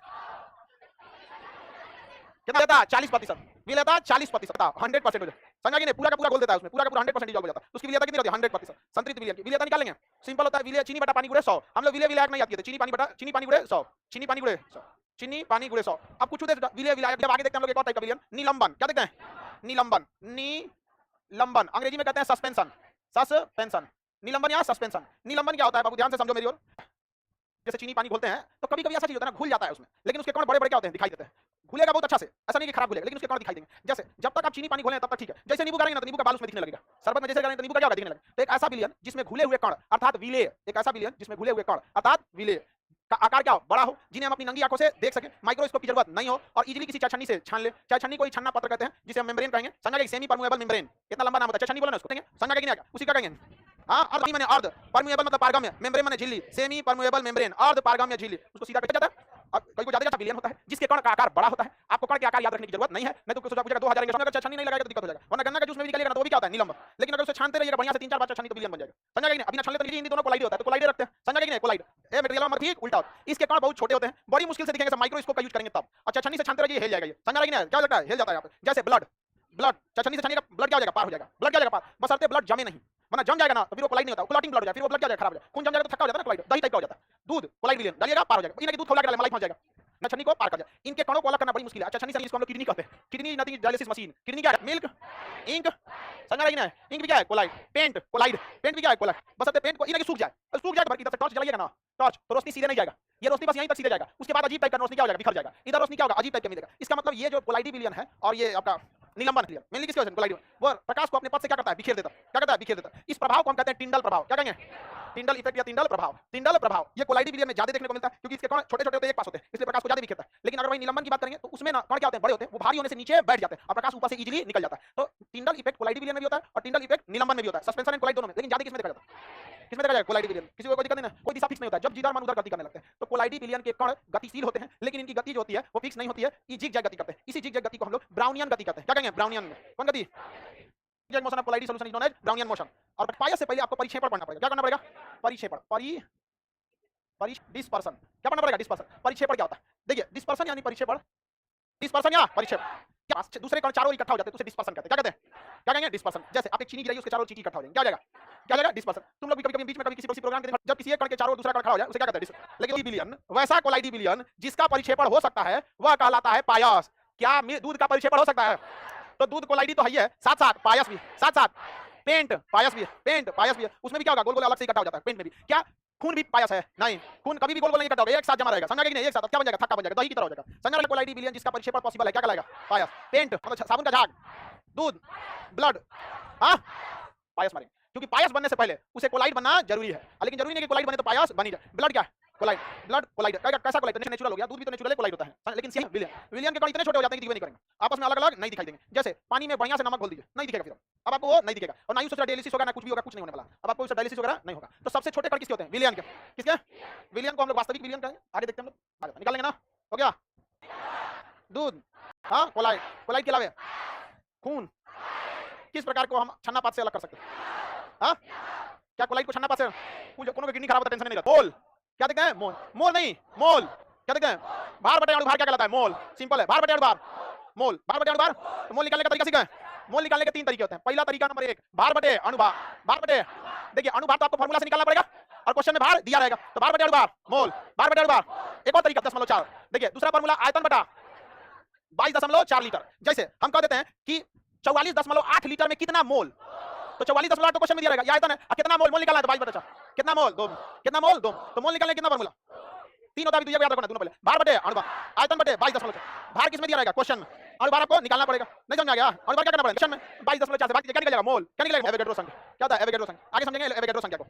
कितना देता? 40%। विलेता 40%, 100% हो जाए। समझा कि नहीं? पूरा का पूरा घोल देता है उसमें, पूरा का पूरा 100% डिसॉल्व हो जाता है। उसकी विलेयता कितनी रहती है? 100%। संतृप्त विलयन की विलेयता निकालेंगे, सिंपल होता है। विलय चीनी बटा पानी गुड़े 100। हम लोग विलय विलायक नहीं याद किए थे, चीनी पानी बटा चीनी पानी गुड़े 100, चीनी पानी गुड़े 100, चीनी पानी गुड़े 100। अब कुछ विलय विलायक जब आगे देखते हैं हम लोग एक और टाइप का विलयन, निलंबन। क्या देखते हैं? निलंबन, निलंबन अंग्रेजी में कहते हैं सस्पेंशन, सस्पेंशन। निलंबन या सस्पेंशन। निलंबन क्या होता है बाबू? ध्यान से समझो मेरी ओर। जैसे चीनी पानी घोलते हैं तो कभी कभी ऐसा चीज होता है ना, घुल जाता है उसमें, लेकिन उसके कण बड़े बड़े क्या होते हैं? दिखाई देते हैं। घुलेगा बहुत अच्छा से, ऐसा नहीं कि खराब घुलेगा, लेकिन उसके कण दिखाई देंगे। जैसे जब तक आप चीनी पानी घोलें तब तक ठीक है, जैसे नींबू करेंगे ना तो नींबू का बाल उसमें दिखने लगेगा। शरबत में जैसे करेंगे तो नींबू का क्या होगा? दिखने लगेगा। तो एक ऐसा विलयन जिसमें घुले हुए कण अर्थात विलेय, एक ऐसा विलयन जिसमें घुले हुए कण अर्थात विलेय का आकार क्या हो? बड़ा हो, जिन्हें हम अपनी नंगी आंखों से देख सकें, माइक्रोस्कोप की जरूरत नहीं हो, और इजीली किसी चाय छन्नी से छान ले। चाय छन्नी को ही छन्ना पत्र कहते हैं, जिसे हम मेम्ब्रेन कहेंगे। समझा कि सेमी परमेबल मेम्ब्रेन, इतना लंबा नाम होता है। चाय छन्नी बोला ना उसको, समझा कि नहीं आ गया? उसी का कहेंगे हाँ। अर्ध मैंने अर्ध परमेबल मतलब पारगम्य, मेम्ब्रेन माने झिल्ली, सेमी परमेबल मेम्ब्रेन, अर्ध पारगम्य झिल्ली, उसको सीधा कट जाता है। अब कई को ज्यादा विलयन होता है जिसके कण का आकार बड़ा होता है। आपको कण के आकार याद रखने की जरूरत नहीं है, नहीं तो सोचा पूछेगा 2000 अगर चाय छन्नी नहीं लगाएगा तो दिक्कत हो जाएगा। वरना गन्ना का जूस में भी निकलेगा ना तो वो भी क्या होता है? निलंबन। लेकिन अगर उसे छानते रहिएगा बढ़िया से 3-4 बार चाय छन्नी तो विलयन बन जाएगा। समझा कि नहीं? अभी ना छानले तो हिंदी दोनों कोलाइड होता है, तो कोलाइड रखते हैं। समझा कि नहीं? कोलाइड ए मटेरियल में ठीक उल्टा होता है। इसके कण बहुत छोटे होते हैं, बड़ी मुश्किल से दिखेंगे, सब माइक्रोस्कोप का यूज करेंगे तब। और चाय छन्नी से छानते रहिए, हिल जाएगा ये। समझा कि नहीं? क्या लगता है? हिल जाता है यहाँ पे। जैसे ब्लड, ब्लड चाय छन्नी से छानिएगा, ब्लड क्या हो जाएगा? पार हो जाएगा। ब्लड क्या हो जाएगा? पार, बशर्ते ब्लड जमे नहीं, वरना जम जाएगा ना तो फिर वो कोलाइड नहीं होता, क्लॉटिंग ब्लड हो जाएगा, फिर वो ब्लड क्या हो जाएगा? खराब हो जाएगा। खून जम जाएगा तो थक्का हो जाता है ना, कोलाइड दही टाइप का हो जाता है। दूध कोलाइड विलयन डालिएगा, पार हो जाएगा। इन्हें दूध खौला के डालें, मलाई पहुंच जाएगा ना, छन्नी को पार कर जाए। इनके कणों को अलग करना बड़ी मुश्किल है। अच्छा छन्नी से इसको हम लोग किडनी कहते हैं। Kidney nothing dialysis machine. Kidney क्या है? Milk, ink. समझ रही ना? इंक भी क्या है? कोलाइड। Paint, collide. पेंट भी क्या है? कोलाइड। बस अपने पेंट को इन्हें सूख जाए, सूख जाए तो इधर से टॉर्च जलाइएगा ना, टॉर्च तो रोशनी सीधे नहीं जाएगा, ये रोशनी बस यहीं तक सीधे जाएगा। उसके बाद अजीब टाइप का रोशनी क्या हो जाएगा? बिखर जाएगा। इधर रोशनी क्या होगा? अजीब टाइप का मिलेगा। इसका मतलब ये जो कोलाइडी विलयन है और ये आपका निलंबन विलयन मेनली किसकी वजह से? कोलाइडी वो प्रकाश को अपने पथ से क्या करता है? बिखेर देता है। क्या करता है? बिखेर देता है। इस प्रभाव को हम कहते हैं टिंडल प्रभाव। क्या कहेंगे? टिंडल इफेक्ट या टिंडल प्रभाव। टिंडल प्रभाव ये कोलाइडी विलयन में ज्यादा देखने को मिलता है, क्योंकि इसके कण छोटे छोटे होते हैं, एक पास होते हैं, इसलिए प्रकाश को ज्यादा बिखेरता है। लेकिन अगर वही निलंबन की बात करेंगे तो उसमें ना कण क्या होते हैं? बड़े होते हैं, वो भारी होने से नीचे बैठ जाते हैं और प्रकाश ऊपर से इजीली निकल जाता है। तो टिंडल इफेक्ट कोलाइडी विलयन में भी होता है और टिंडल इफेक्ट निलंबन में भी होता है, सस्पेंशन एंड कोलाइड दोनों में। लेकिन ज्यादा किसमें देखा जाता है? किसमें देखा जाएगा? कोलाइडी विलयन। किसी को कोई दिक्कत नहीं ना, कोई दिशा फिक्स नहीं होता है, जब जिधर मन उधर गति करने लगते हैं। तो कोलाइडी विलयन के कण गतिशील होते हैं, लेकिन इनकी गति जो होती है वो फिक्स नहीं होती है, ये जिग जैग गति करते हैं। इसी जिग जैग गति को हम लोग ब्राउनियन गति कहते हैं। क्या कहेंगे? ब्राउनियन। कौन गति? Zig motion of colloidal solution is known as Brownian motion. और पाया से पहले आपको परिक्षेपण पढ़ना पड़ेगा। क्या करना पड़ेगा? परिक्षेपण, डिस्पर्सन। क्या पढ़ना पड़ेगा? डिस्पर्सन। परिक्षेपण क्या होता है? देखिए डिस्पर्सन यानी परिक्षेपण, डिस्पर्सन या परिक्षेपण, क्या दूसरे कण चारों इकट्ठा हो जाते हैं तो उसे डिस्पर्सन कहते हैं। क्या कहते हैं? क्या कहेंगे? डिस्पर्सन। जैसे आप एक चीनी गिराइए, उसके चारों चीनी इकट्ठा हो जाएंगे, क्या हो जाएगा? क्या हो जाएगा? डिस्पर्सन। तुम लोग भी कभी-कभी बीच में कभी किसी प्रोग्राम के दिन जब किसी एक कण के चारों दूसरा कण खड़ा हो जाए उसे क्या कहते हैं? लेकिन विलयन वैसा कोलाइडी विलयन जिसका परिक्षेपण हो सकता है वह कहलाता है पायस। क्या दूध का परिक्षेपण हो सकता है? तो दूध कोलाइडी तो है ही है, साथ साथ पायस भी, साथ साथ पेंट पायस भी है, पेंट पायस भी है। उसमें भी क्या होगा? गोल गोल अलग से इकट्ठा हो जाता है। पेंट में भी क्या खून भी पायस है? नहीं, खून कभी भी गोल गोल नहीं इकट्ठा होगा, एक साथ जमा रहेगा। समझा कि नहीं? एक साथ अब क्या बन जाएगा? थक्का बन जाएगा, दही की तरह हो जाएगा। समझा रहे? कोलाइडी विलयन जिसका परिक्षेपण पॉसिबल है क्या कहलाएगा? पायस। पेंट मतलब साबुन का झाग, दूध, ब्लड, हाँ पायस मारेंगे, क्योंकि पायस बनने से पहले उसे कोलाइड बनना जरूरी है। लेकिन जरूरी नहीं कि कोलाइड बने तो पायस बनी जाए। ब्लड क्या है? कोलाइड। ब्लड कोलाइड कैसा कोलाइड? नेचुरल हो गया, दूध भी तो नेचुरल कोलाइड होता है, लेकिन सेम विलयन, विलयन के कण इतने छोटे हो जाते हैं कि दिखबे नहीं करेंगे, आपस में अलग अलग नहीं दिखाई देंगे। जैसे पानी में बढ़िया से नमक घोल दीजिए, नहीं दिखेगा, फिर अब आपको वो नहीं दिखेगा। और ना ही उससे डायलिसिस होगा, ना कुछ भी होगा, कुछ नहीं होने वाला। अब आपको उससे डायलिसिस वगैरह नहीं होगा। तो सबसे छोटे कण किसके होते हैं? विलयन के। किसके? विलयन को हम लोग वास्तविक विलयन कहेंगे। आगे देखते हैं हम लोग, निकाल लेंगे ना। हो गया दूध, हाँ कोलाइड, कोलाइड के अलावा खून। किस प्रकार को हम छन्नापात से अलग कर सकते हैं? हाँ क्या कोलाइड को छन्नापात से? कोनो की किडनी खराब होता है टेंशन नहीं रहता। मोल क्या देखते हैं? मोल, मोल नहीं, मोल क्या देखते हैं? भार बटे अणुभार क्या कहलाता है? मोल। सिंपल है, भार बटे अणुभार, मोल। भार बटे अणुभार। तो मोल निकालने का तरीका सीखा है? मोल निकालने के 3 तरीके होते हैं। पहला तरीका नंबर 1 भार बटे अणुभार। भार बटे, देखिए अणुभार तो आपको फार्मूला से निकालना पड़ेगा और क्वेश्चन में भार दिया रहेगा, तो भार बटे अणुभार मोल। भार बटे अणुभार। एक और तरीका 10.4। देखिए दूसरा फार्मूला आयतन बटा 22.4 लीटर। जैसे हम कह देते हैं कि 44.8 लीटर में कितना मोल, तो 44.8 तो क्वेश्चन में दिया रहेगा, ये आयतन है, कितना मोल, मोल निकालना है तो 22/4, कितना मोल 2, कितना मोल 2, तो मोल निकालने कितना फार्मूला 3 होता है, अभी याद रखना दोनों पहले, भार बटे अणुभार, आयतन बटे 22.4, भार किसमें दिया रहेगा क्वेश्चन में, अणुभार आपको निकालना पड़ेगा, नहीं समझ आ गया, अणुभार क्या करना पड़ेगा क्वेश्चन में 22.4 से भाग क्या निकलेगा, मोल क्या निकलेगा, एवोगैड्रो संख्या, क्या होता है एवोगैड्रो संख्या, आगे समझेंगे एवोगैड्रो संख्या को।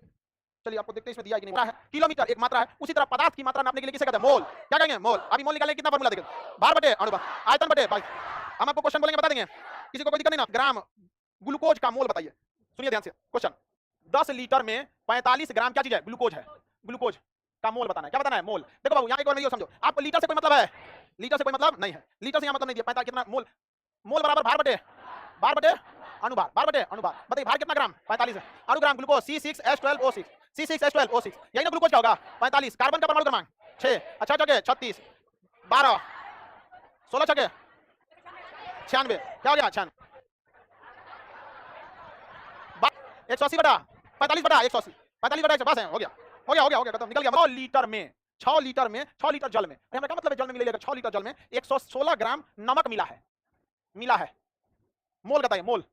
चलिए आपको देखते हैं इसमें दिया है कि नहीं है, किलोमीटर एक मात्रा है, उसी तरह पदार्थ की मात्रा नापने के लिए किसे कहते हैं, मोल, क्या कहेंगे मोल, अभी मोल निकालने कितना फार्मूला देखें, भार बटे अणुभार, आयतन बटे 22, हम आपको क्वेश्चन बोलेंगे बता देंगे, किसी को कोई दिक्कत नहीं ना, ग्राम ग्लूकोज का मोल बताइए, सुनिए ध्यान से क्वेश्चन, 10 लीटर में 45 ग्राम क्या चीज है, ग्लूकोज है, ग्लूकोज का मोल बताना है, क्या बताना है मोल। देखो बाबू यहाँ एक बार समझो, आपको लीटर से कोई मतलब है, लीटर से कोई मतलब नहीं है, लीटर से यहाँ मतलब नहीं दिया, 45 कितना मोल, मोल बराबर भार बटे अणुभार, भार बटे अणुभार, बताइए भार कितना ग्राम 45 है, अणुग्राम ग्लूकोज C6H12O6, C6H12O6, यही ना ग्लूकोज का होगा 45, कार्बन का परमाणु क्रमांक 6, अच्छा जगह 36, 12, 16 जगह 96, क्या हो गया 96, 180 बटा 45 बटा 180, 45 बटा 180 है, हो गया खत्म, निकल गया। 6 लीटर में 6 लीटर जल में, हमें क्या मतलब है जल में मिलेगा, 6 लीटर जल में 116 ग्राम नमक मिला है, मोल बताइए मोल,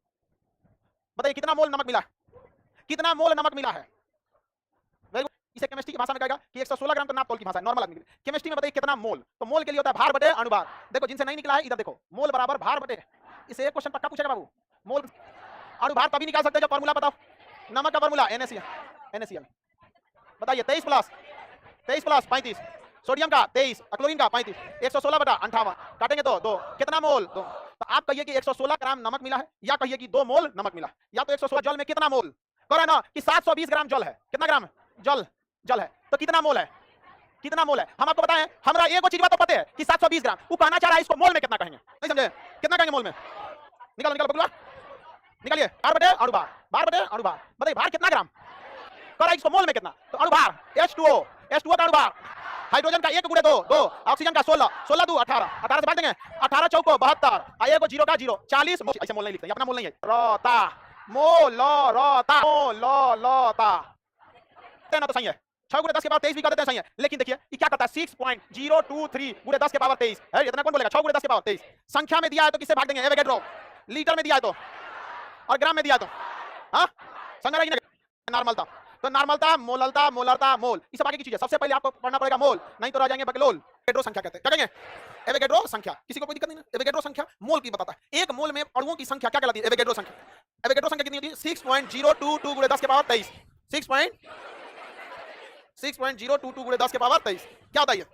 बताइए कितना मोल नमक मिला है, कितना मोल नमक मिला है, इसे केमिस्ट्री की भाषा में कहेगा कि 116 ग्राम तो नाप तोल की भाषा है, नॉर्मल आदमी के लिए, केमिस्ट्री में बताइए कितना मोल, तो मोल के लिए होता है भार बटे अणुभार। देखो जिनसे नहीं निकला है इधर देखो, मोल बराबर भार बटे, इसे एक क्वेश्चन पक्का पूछेगा बाबू, मोल अणुभार तभी निकाल सकते हैं जब फार्मूला बताओ, नमक का फार्मूला NaCl, बताइए 23 प्लस 35, सोडियम का 23, क्लोरीन का 35, 116 बटा 58, काटेंगे तो 2, कितना मोल 2, तो आप कहिए कि 116 ग्राम नमक मिला है, या कहिए कि 2 मोल नमक मिला, या तो 116 जल में कितना मोल, कह रहे ना कि 720 ग्राम जल है, कितना ग्राम जल है, तो कितना मोल है, हम आपको बताएं, हमरा एक चीज बात तो पता है कि 720 ग्राम, वो कहना चाह रहा है इसको मोल में कितना कहेंगे, नहीं समझे, कितना कहेंगे मोल में, निकालो बबलुआ निकालिए, भार बटे अणुभार, बताइए भार कितना ग्राम, कह रहा है इसको मोल में कितना, तो अणुभार H2O का अणुभार, हाइड्रोजन का 1 गुणे 2, ऑक्सीजन का 16, 16 2 18, 18 से भाग देंगे, 18 चौको 72, आइए को 0 का 0, 40, ऐसे मोल नहीं लिखते, अपना मोल नहीं है, रोता मोलोता ना तो सही है, 6 गुणे 10 के पावर 23 भी कर देते हैं सही है, लेकिन देखिए ये क्या करता है 6.023 गुणे 10 के पावर 23 है, इतना कौन बोलेगा, 6 गुणे 10 के पावर 23, संख्या में दिया है तो किससे भाग देंगे, एवोगैड्रो, लीटर में दिया है तो, और ग्राम में दिया है तो, हाँ समझ रहा है, नॉर्मलता, तो नॉर्मलता, मोलरता, मोल, इस सब आगे की चीज है, सबसे पहले आपको पढ़ना पड़ेगा मोल, नहीं तो रह जाएंगे बकलोल। एवोगैड्रो संख्या कहते हैं, क्या कहेंगे एवोगैड्रो संख्या, किसी को कोई दिक्कत नहीं ना, एवोगैड्रो संख्या मोल की बताता है, एक मोल में अणुओं की संख्या क्या कहलाती है, एवोगैड्रो संख्या कितनी होती है, 6.022 गुणे 10 के पावर 23, 6.022 गुणे 10 के पावर 23, क्या होता है ये,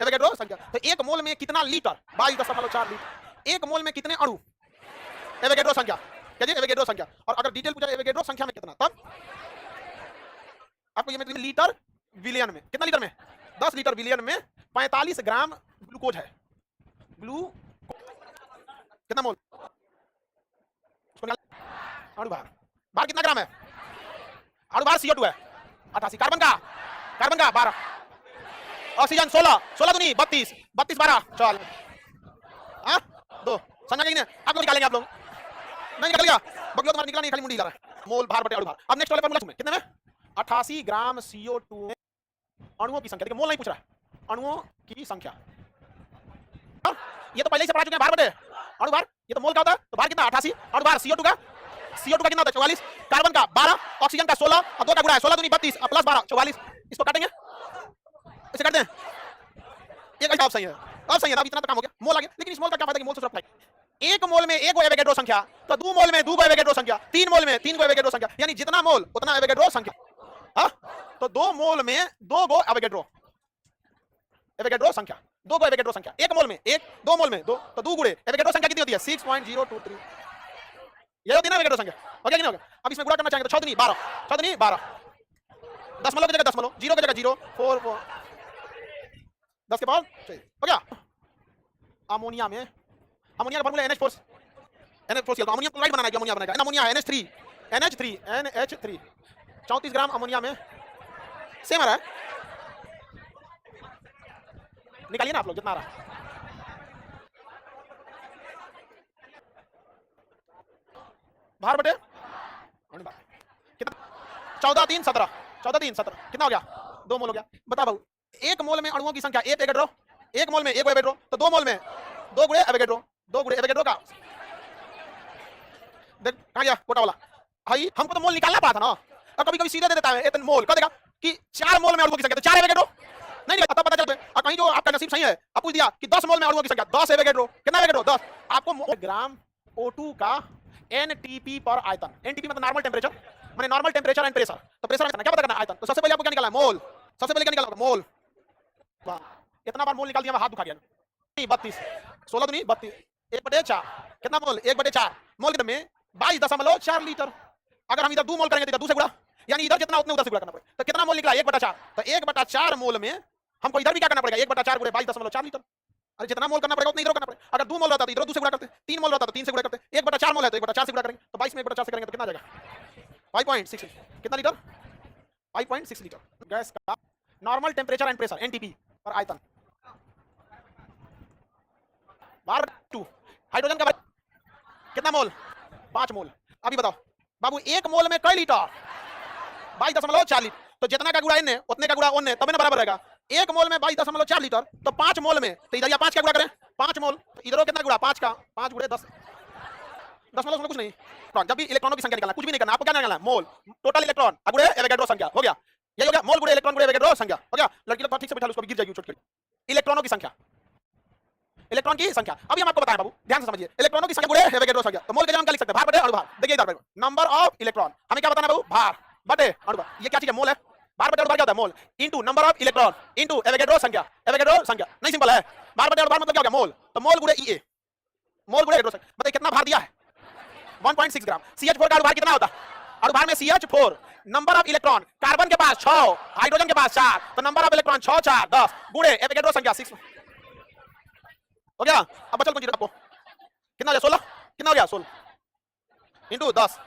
एवोगैड्रो संख्या। तो एक मोल में कितना लीटर, 22.4 लीटर, एक मोल में कितने अणु, एवोगैड्रो संख्या, क्या जी एवोगैड्रो संख्या, और अगर डिटेल पूछा एवोगैड्रो संख्या में कितना, तब आपको ये लीटर विलियन में, कितना लीटर में, 10 लीटर विलियन में 45 ग्राम ग्लूकोज है, कितना मोल, अणुभार, भार कितना ग्राम है, अणुभार CO2 है 88, कार्बन का 12, ऑक्सीजन 16 दूनी 32, 12 चल, हाँ 2 समझा कि नहीं, आप लोग निकालेंगे, आप लोग नहीं निकल गया, बगलो तुम्हारा निकला नहीं, खाली मुंडी हिला रहा है, मोल भार बटे अणुभार। अब नेक्स्ट वाले फार्मूला में कितने में, 88 ग्राम CO2 में अणुओं की संख्या, देखिए मोल नहीं पूछ रहा है, अणुओं की संख्या, ये तो पहले ही से पढ़ा चुके हैं, भार बटे अणुभार, ये तो मोल का होता है, तो भार कितना 88, अणुभार CO2 का कितना होता है 44, कार्बन का 12, ऑक्सीजन का 16, और 2 का गुणा है 16 दूनी 32 प्लस 12 44, इसको काटेंगे, इसे काटते हैं, एक ऐसा सही है, अब सही है, अब इतना तो काम हो गया, मोल आ गया, लेकिन इस मोल का क्या फायदा कि मोल से सिर्फ एक मोल में एक एवोगैड्रो संख्या, तो 2 मोल में 2 को एवोगैड्रो संख्या, 3 मोल में 3 को एवोगैड्रो संख्या, यानी जितना मोल उतना एवोगैड्रो संख्या, हाँ तो 2 मोल में 2 को एवोगैड्रो संख्या, 2 को एवोगैड्रो संख्या, एक मोल में 1, 2 मोल में 2, तो 2 गुणे एवोगैड्रो संख्या कितनी होती है 6.023, ये होती है ना एवोगैड्रो संख्या, हो गया कि नहीं हो गया। अब इसमें गुणा करना चाहेंगे तो 6 दूनी 12, दशमलव की जगह दशमलव, 0 की जगह 0, 4 10 के पावर हो गया। अमोनिया का फार्मूला NH4, अमोनिया क्लोराइड बनाना है, अमोनिया बनाएगा, अमोनिया NH3, 34 ग्राम अमोनिया में सेम आ रहा है, निकालिए ना आप लोग जितना आ रहा है, भार बटे कितना 14 3 17 कितना हो गया 2 मोल हो गया। बता भाऊ, 1 मोल में अणुओं की संख्या एवोगैड्रो, 1 मोल में 1 एवोगैड्रो, तो 2 मोल में 2 गुणे एवोगैड्रो, 2 गुणे एवोगैड्रो का देख कहां गया कोटा वाला भाई। हमको तो मोल निकालना पड़ा था ना, और कभी-कभी सीधे दे देता है इतने मोल। कह देगा कि 4 मोल में अणुओं की संख्या, तो 4 एवोगैड्रो नहीं निकलता, तब पता चलता है। और कहीं जो आपका नसीब सही है, अब पूछ दिया कि 10 मोल में अणुओं की संख्या, 10 एवोगैड्रो, कितना एवोगैड्रो 10। आपको ग्राम O2 का एनटीपी पर आयतन, एनटीपी मतलब नॉर्मल टेंपरेचर, माने नॉर्मल टेंपरेचर एंड प्रेशर, तो प्रेशर में क्या पता करना है आयतन। तो सबसे पहले आपको क्या निकालना है मोल, सबसे पहले क्या निकालना है मोल। वाह इतना बार मोल निकाल दिया, मैं हाथ दुखा गया। 32 16 दूनी 32 1/4 कितना मोल 1/4 मोल कितने में 22.4 लीटर। अगर हम इधर 2 मोल करेंगे तो इधर 2 से गुणा, यानी इधर जितना उतने उधर से गुणा करना पड़ेगा। तो कितना मोल निकला 1/4, तो 1/4 मोल में हमको इधर भी क्या करना पड़ेगा 1/4 गुणे 22.4 लीटर। अरे जितना मोल करना पड़ेगा उतना इधर करना पड़ेगा। अगर 2 मोल रहता तो इधर 2 से गुणा करते, 3 मोल रहता तो 3 से गुणा करते, 1/4 मोल है तो 1/4 से गुणा करेंगे, तो 22 में 1/4 से करेंगे तो कितना आ जाएगा 5.6 कितना लीटर 5.6 लीटर। गैस का normal temperature and pressure NTP पर आयतन। बार 2 हाइड्रोजन का कितना मोल 5 मोल। अभी बताओ बाबू 1 मोल में कई लीटर 22.4 लीटर, तो जितना का गुणा इनने उतने का गुणा उनने तब ना बराबर रहेगा। 1 मोल में 22.4 लीटर, तो 5 मोल में तो इधर या 5 का गुणा करें 5 मोल, तो इधरों कितना गुणा 5 का 5 गुणे 10 मोल उसमें कुछ नहीं। तो जब भी इलेक्ट्रॉनों की संख्या निकालना कुछ भी नहीं करना, आपको क्या निकालना है मोल टोटल इलेक्ट्रॉन गुणे एवोगैड्रो संख्या हो गया। ये हो गया मोल गुणे इलेक्ट्रॉन गुणे एवोगैड्रो संख्या हो गया। लड़की लोग ठीक से बैठा लो, उसको गिर जाएगी छोटी इलेक्ट्रॉनों की संख्या, इलेक्ट्रॉन की संख्या। अभी हम आपको बताएं बाबू ध्यान से समझिए, इलेक्ट्रॉनों की संख्या गुणे एवोगैड्रो संख्या, तो मोल के जगह हम क्या लिख सकते हैं भार बटे अणुभार। देखिए इधर नंबर ऑफ इलेक्ट्रॉन, हमें क्या बताना बाबू भार बटे अणुभार। ये क्या चीज है मोल है, भार बटे अणुभार क्या होता है mole into number of electron into Avogadro संख्या। एवोगैड्रो संख्या नहीं सिंपल है, भार बटे अणुभार मतलब क्या हो गया मोल, तो मोल गुणे Ea, मोल गुणे एवोगैड्रो संख्या। मतलब कितना भार दिया है 1.6 ग्राम। CH4 का अणुभार कितना होता है, अणुभार में CH4 number of electron carbon के पास 6 हाइड्रोजन के पास 4, तो नंबर ऑफ इलेक्ट्रॉन 6 4 10 गुणे एवोगैड्रो संख्या 6 हो गया। अब बचल आपको कितना हो गया 16, कितना हो गया 16 इंटू 10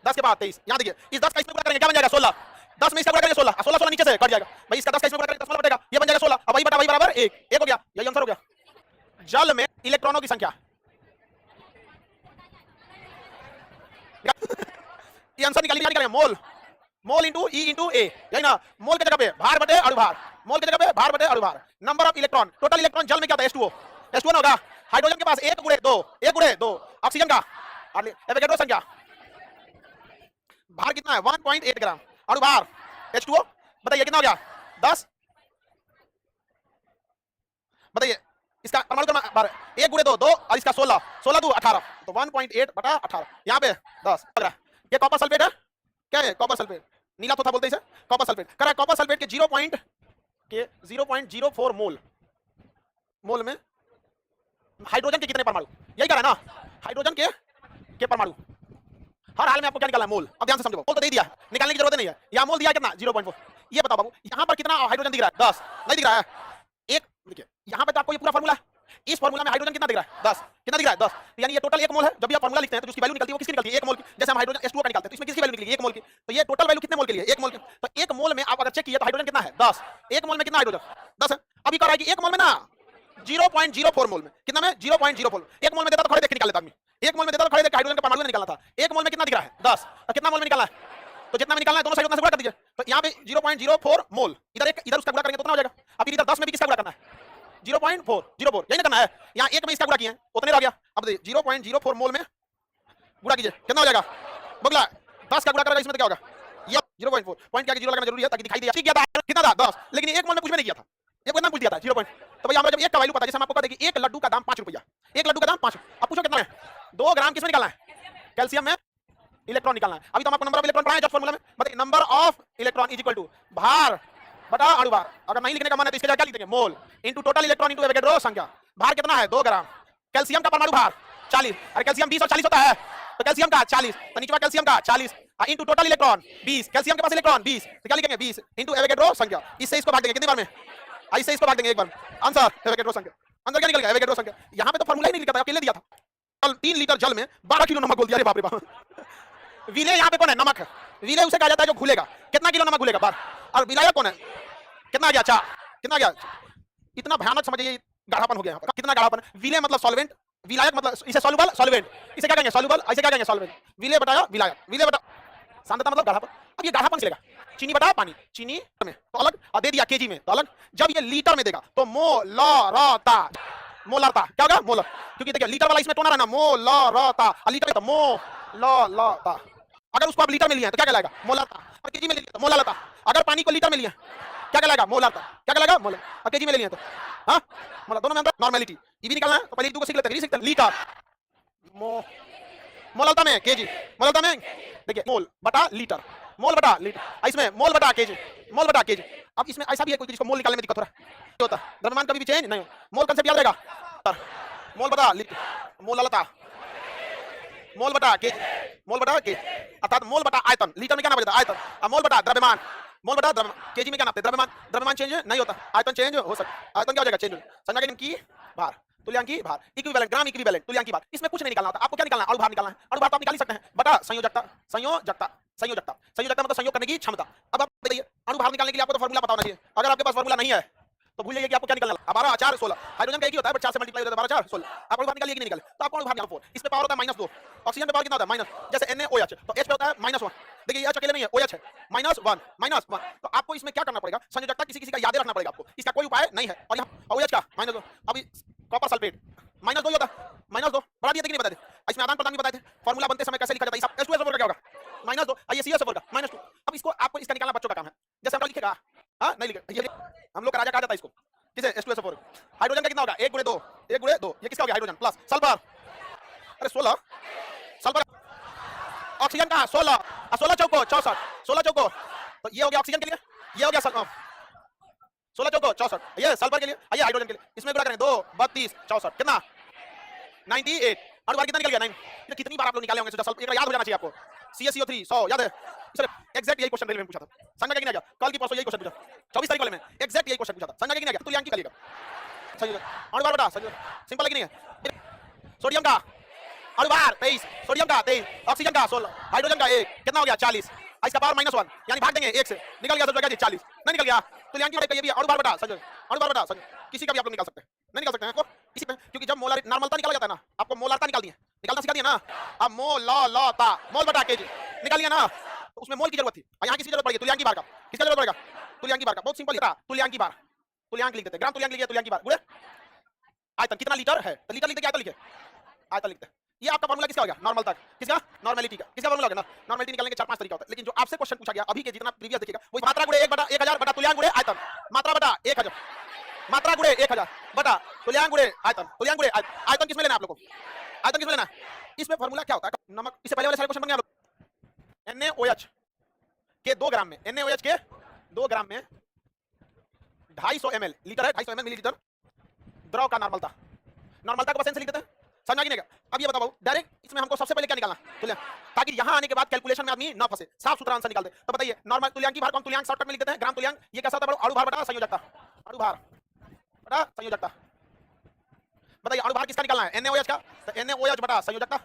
10 के बाद 23। यहां देखिए इस 10 का इसमें गुणा करेंगे क्या बन जाएगा 16, 10 में इसका गुणा करेंगे 16 16 16 नीचे से कट जाएगा भाई, इसका 10 का इसमें गुणा करेंगे 16 बटेगा, ये बन जाएगा 16। अब वही बटा वही बराबर 1 1 हो गया, यही आंसर हो गया। जल में इलेक्ट्रॉनों की संख्या ये आंसर निकालेंगे mole, mole into E into A, यही ना मोल के जगह पे भार बटे अणुभार, मोल के जगह पे भार बटे अणुभार। Number of electron total electron जल में क्या था H2O, H2O ना होगा। हाइड्रोजन के पास 1 गुणे 2 1 गुणे 2, ऑक्सीजन का एवोगैड्रो संख्या भार कितना है 1.8 ग्राम, अणुभार H2O बताइए कितना हो गया 10। बताइए इसका परमाणु क्रमांक 1 गुणे 2 2 और इसका 16 16 2 18, तो 1.8 बटा 18 यहाँ पे 10 लग रहा है। ये कॉपर सल्फेट है, क्या है कॉपर सल्फेट, नीला तोता बोलते हैं इसे कॉपर सल्फेट। कह रहा है कॉपर सल्फेट के 0.04 मोल में हाइड्रोजन के कितने परमाणु, यही कह रहा है ना हाइड्रोजन के परमाणु। हर हाल में आपको क्या निकालना है मोल। अब ध्यान से समझो, मोल तो दे दिया, निकालने की जरूरत नहीं है। यहाँ मोल दिया कितना 0.4। ये बताओ बाबू यहाँ पर कितना हाइड्रोजन दिख रहा है 10 नहीं दिख रहा है एक। देखिए यहाँ पे तो आपको ये पूरा फार्मूला, इस फार्मूला में हाइड्रोजन कितना दिख रहा है 10, कितना दिख रहा है 10, यानी ये टोटल 1 मोल है। जब भी आप फार्मूला लिखते हैं तो उसकी वैल्यू निकलती है वो किसकी निकलती है 1 मोल की। जैसे हम हाइड्रोजन H2O का निकालते हैं तो इसमें किसकी वैल्यू निकलेगी 1 मोल की, तो ये टोटल वैल्यू कितने मोल के लिए 1 मोल की। तो 1 मोल में आप अगर चेक किए तो हाइड्रोजन कितना है 10, 1 मोल में कितना हाइड्रोजन 10 है। अभी कह रहा है कि 1 मोल में ना 0.04 मोल में कितना में 0.04, 1 मोल में देता तो खड़े देख के निकाल लेता आदमी, 1 मोल में देता तो खड़े देख के हाइड्रोजन का परमाणु निकालना था। 1 मोल में कितना दिख रहा है 10, तो कितना मोल में निकालना है, तो जितना में निकालना है दोनों साइड उतना से गुणा कर दीजिए। तो यहाँ पे 0.04 मोल, इधर एक इधर उसका गुणा करेंगे तो कितना हो जाएगा। अब इधर 10 में भी किसका गुणा करना है 0.4 यही ना करना है, यहाँ 1 में इसका गुणा किया है उतने रह गया। अब 0.04 मोल में गुणा कीजिए कितना हो जाएगा, बगला 10 का गुणा करेगा इसमें तो क्या होगा ये 0.4 पॉइंट क्या 0 लगाना जरूरी है ताकि दिखाई दे। ठीक था कितना था 10, लेकिन 1 मोल में कुछ भी नहीं किया था, ये कितना पूछ दिया था 0. तो भैया हमारा जब 1 का वैल्यू पता है, जैसे हम आपको कहते हैं कि 1 लड्डू का दाम 5 रुपया, 1 लड्डू का दाम 5, अब पूछो कितना है 2 ग्राम किसमें निकालना है कैल्शियम में इलेक्ट्रॉन निकालना है। अभी तो हम आपको नंबर ऑफ इलेक्ट्रॉन पढ़ाए जब फार्मूला में, बताइए number of electron is equal to भार बटा अणुभार। अगर नहीं लिखने का मन है तो इसके जगह क्या लिखेंगे mole into total electron into Avogadro संख्या। भार कितना है 2 ग्राम, कैल्शियम का परमाणु भार 40, अरे कैल्शियम 20 और 40 होता है तो कैल्शियम का 40, तो नीचे कैल्शियम का 40 इनटू टोटल इलेक्ट्रॉन 20, कैल्शियम के पास इलेक्ट्रॉन 20, तो क्या लिखेंगे 20 इनटू एवोगैड्रो संख्या। इससे इसको भाग देंगे कितनी बार में, इससे इसको भाग देंगे एक बार, आंसर एवोगैड्रो संख्या। आंसर क्या निकलेगा एवोगैड्रो संख्या। यहाँ पे तो फार्मूला ही नहीं लिखा था, अकेले दिया था 3 लीटर जल में 12 किलो नमक बोल दिया। अरे बाप रे बाप, विलय यहाँ पे कौन है नमक है, विलय उसे कहा जाता है जो घुलेगा। कितना किलो नमक घुलेगा बार, और विलायक कौन है कितना गया 4, कितना गया। इतना भयानक समझिए गाढ़ापन हो गया यहाँ पर, कितना गाढ़ापन। विलय मतलब सॉल्वेंट, विलायक मतलब इसे सॉल्युबल सॉल्वेंट, इसे क्या कहेंगे सॉल्युबल, इसे क्या कहेंगे सॉल्वेंट। विलय बताया विलायक, विलय बता सांद्रता मतलब गाढ़ापन। अब ये गाढ़ापन चलेगा चीनी बटा पानी, चीनी में तो अलग, और दे दिया केजी में तो अलग। जब ये लीटर में देगा तो मोलरता, मोलरता क्या होगा? मोलर, क्योंकि देखिए लीटर वाला इसमें टोना रहना, मोलरता, और लीटर में तो मोलरता। अगर उसको आप लीटर में लिए तो क्या कहलाएगा? मोलरता। और केजी में ले लिया तो मोलरता। अगर पानी को लीटर में लिया क्या कहलाएगा? मोलरता। क्या कहलाएगा? मोलर। और केजी में ले लिया तो हाँ मतलब दोनों में अंतर। नॉर्मेलिटी ये भी निकालना है तो पहले दो को सीख लेते हैं, सीखते हैं लीटर, मोलरता में केजी, मोलरता में देखिए मोल बटा लीटर, मोल बटा लीटर, इसमें मोल बटा केजी, मोल बटा केजी। अब इसमें ऐसा भी है कोई जिसको मोल निकालने में दिक्कत हो रहा है, होता द्रव्यमान कभी भी चेंज नहीं हो। मोल कंसेप्ट याद रहेगा, मोल बटा लीटर, मोललता, मोल बटा केजी, मोल बटा केजी, अर्थात मोल बटा आयतन। लीटर में क्या नाम बचता है? आयतन। अब मोल बटा द्रव्यमान, मोल बटा द्रव्यमान, केजी में क्या नापते हैं? द्रव्यमान। द्रव्यमान चेंज नहीं होता, आयतन चेंज हो सकता है। आयतन क्या हो जाएगा? चेंज। संज्ञा की भार, तुल्यांकी भार, इक्विवेलेंट, ग्राम इक्विवेलेंट, तुल्यांकी भार। इसमें कुछ नहीं निकालना होता, आपको क्या निकालना है? अणु भार निकालना है। अणु भार तो आप निकाल ही सकते हैं, बटा संयोजकता, संयोजकता, संयोजकता, संयोजकता मतलब संयोग करने की क्षमता। अब आप बताइए अणु भार निकालने के लिए आपको तो फार्मूला पता होना चाहिए। अगर आपके पास फार्मूला नहीं है तो भूल जाइए कि आपको क्या निकालना है। 12 4 16 हाइड्रोजन का एक ही होता है बट 4 से मल्टीप्लाई होता है, 12 4 16। आप अणु भार निकालिए कि नहीं निकाले तो आपको अणु भार निकालना 4। इसमें पावर होता है -2, ऑक्सीजन पे पावर कितना होता है? माइनस। जैसे NaOH तो H पे होता है -1। देखिए ये H अकेले नहीं है, OH है -1 -1। तो आपको इसमें क्या करना पड़ेगा? संयोजकता किसी किसी का याद रखना पड़ेगा आपको, इसका कोई उपाय नहीं है। और यहाँ OH का -2, अभी कॉपर सल्फेट -2 ही होता है, -2 बढ़ा दिया कि नहीं बता दे। इसमें आदान प्रदान भी बताए थे, फार्मूला बनते समय कैसे लिखा जाता है। H2SO4 का क्या होगा? -2, ये CH4 का -2। अब इसको आपको इसका निकालना बच्चों का काम है, जैसे हम लिखेगा हाँ नहीं लिखे ये हम लोग का राजा कहा जाता है इसको, किसे? H2SO4। हाइड्रोजन का कितना होगा? 1 × 2, 1 × 2, ये किसका हो गया? हाइड्रोजन प्लस सल्फर, अरे 16 सल्फर। ऑक्सीजन का 16, 16 चौको 64, 16 चौको तो ये हो गया ऑक्सीजन के लिए, ये हो गया 16 चौको 64, ये सल्फर के लिए, ये हाइड्रोजन के लिए। इसमें गुणा करें 2 32 64 कितना? 98। अणु भार कितना निकल गया? 9। ये कितनी बार आप लोग निकाले होंगे? सल्फर एक याद हो जाना चाहिए आपको। CaCO3 100 याद है सर? एग्जैक्ट यही क्वेश्चन रेलवे में पूछा था, संज्ञा के नहीं आ गया कल की परसों यही क्वेश्चन पूछा 24 तारीख वाले में, एग्जैक्ट यही क्वेश्चन पूछा था। संज्ञा के नहीं आ गया तुल्यांकी का लिखा संयोजक अणु भार बटा संयोजक, सिंपल है कि नहीं है? सोडियम का अणु भार 23, सोडियम का 23, ऑक्सीजन का 16, हाइड्रोजन का 1 कितना हो गया? 40। इसका पावर -1 यानी भाग देंगे 1 से, निकल गया तो क्या जी 40 नहीं निकल गया। तुल्यांकी बटा ये भी अणु भार बटा संयोजक, अणु भार बटा संयोजक किसी का भी आप लोग निकाल सकते हैं, नहीं निकाल सकते हैं आपको इसी में, क्योंकि जब मोलर नॉर्मलता निकाला जाता है ना, आपको मोलरता निकालनी है, निकालना सिखा दिया ना। अब मोललता, मोल बटा केजी निकालिए ना, तो उसमें मोल की जरूरत थी, यहाँ किसकी जरूरत पड़ेगी? तुल्यांकी भार का। किसका जरूरत पड़ेगा? तुल्यांकी भार का। बहुत सिंपल था, तुल्यांकी भार, तुल्यांक लिख देते, ग्राम तुल्यांक लिखिए, तुल्यांकी भार गुणे आयतन कितना लीटर है तो लीटर लिखते क्या? आयतन लिखे, आयतन लिखते। ये आपका फार्मूला किसका हो गया? नॉर्मल तक, किसका? नॉर्मेलिटी का। किसका फार्मूला होगा? नॉर्मेलिटी निकालने के 4-5 तरीका होता है, लेकिन जो आपसे क्वेश्चन पूछा गया अभी के जितना प्रीवियस देखिएगा वो मात्रा गुणे 1 बटा 1000 बटा तुल्यांक गुणे आयतन, मात्रा बटा 1000, मात्रा गुणे 1000 बटा तुल्यांक गुणे आयतन, तुल्यांक गुणे आयतन किसमें लेना है आप लोगों को? आयतन किसमें लेना है? इसमें फार्मूला क्या होता है? नमक। इससे पहले वाले सारे क्वेश्चन बन गया। NaOH के 2 ग्राम में, NaOH के 2 ग्राम में 250 ml, लीटर है 250 ml मिलीलीटर द्रव का नॉर्मलता, नॉर्मलता को परसेंट से लिख देते हैं, समझा कि नहीं? अब ये बताओ डायरेक्ट इसमें हमको सबसे पहले क्या निकालना? तुल्यांक, ताकि यहां आने के बाद कैलकुलेशन में आदमी ना फंसे, साफ सुथरा आंसर निकाल दे। तो बताइए नॉर्मल तुल्यांकी भार को हम तुल्यांक शॉर्टकट में लिख देते हैं, ग्राम तुल्यांक। ये कैसा होता है? अणु भार बटा संयोजकता, अणु भार बटा संयोजकता। बताइए अणु भार किसका निकालना है? NaOH का, तो NaOH बटा संयोजकता।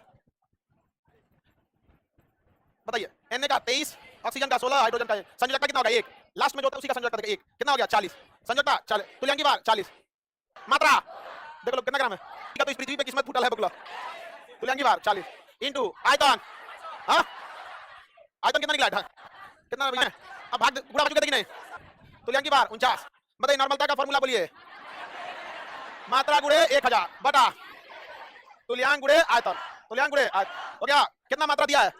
बताइए Na का 23, ऑक्सीजन का 16, हाइड्रोजन का 1, संयोजकता कितना होगा? 1, लास्ट में जो होता है उसी का संयोजकता 1 कितना हो गया? 40, संयोजकता 40, तुल्यांकी भार 40, मात्रा देख लो कितना ग्राम है का, तो इस पृथ्वी पे किस्मत फूटल है बकुला। तुल्यांकी भार 40 इनटू आयतन, हां आयतन कितना निकला है? कितना है? अब भाग गुणा बचूगा कि नहीं? तुल्यांकी भार 49। बताइए नॉर्मलता का फार्मूला बोलिए, मात्रा गुणे 1000 बटा तुल्यांक गुणे आयतन, तुल्यांक गुणे आयतन हो गया। कितना मात्रा दिया है?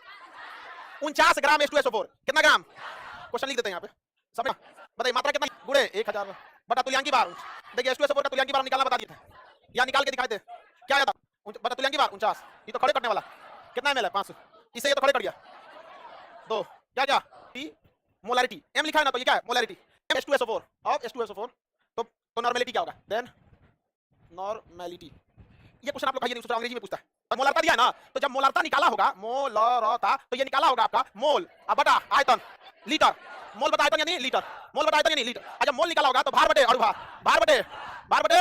49 ग्राम H2SO4, कितना ग्राम? क्वेश्चन लिख देते हैं यहाँ पे समझ। बताइए मात्रा कितना? गुणे 1000 बटा तुल्यांकी भार। देखिए H2SO4 का तुल्यांकी भार निकालना बता दिए थे, या निकाल के दिखाए थे, क्या आया था? बता तुल्यांकी भार 49, ये तो खड़े करने वाला कितना ml है? 500, इससे ये तो खड़े कर दिया 2, क्या क्या T मोलैरिटी, M लिखा है ना, तो ये क्या है? मोलैरिटी H2SO4 ऑफ H2SO4, तो नॉर्मेलिटी क्या होगा? देन नॉर्मेलिटी, ये क्वेश्चन आप लोग नहीं, अंग्रेजी में पूछता है। और मोलरता दिया है ना, तो जब मोलरता निकाला होगा, मोलरता, तो ये निकाला होगा आपका मोल बटा आयतन, लीटर, मोल बटा आयतन यानी लीटर, मोल बटा आयतन यानी लीटर। अच्छा मोल निकाला होगा तो भार बटे अणु भार, भार बटे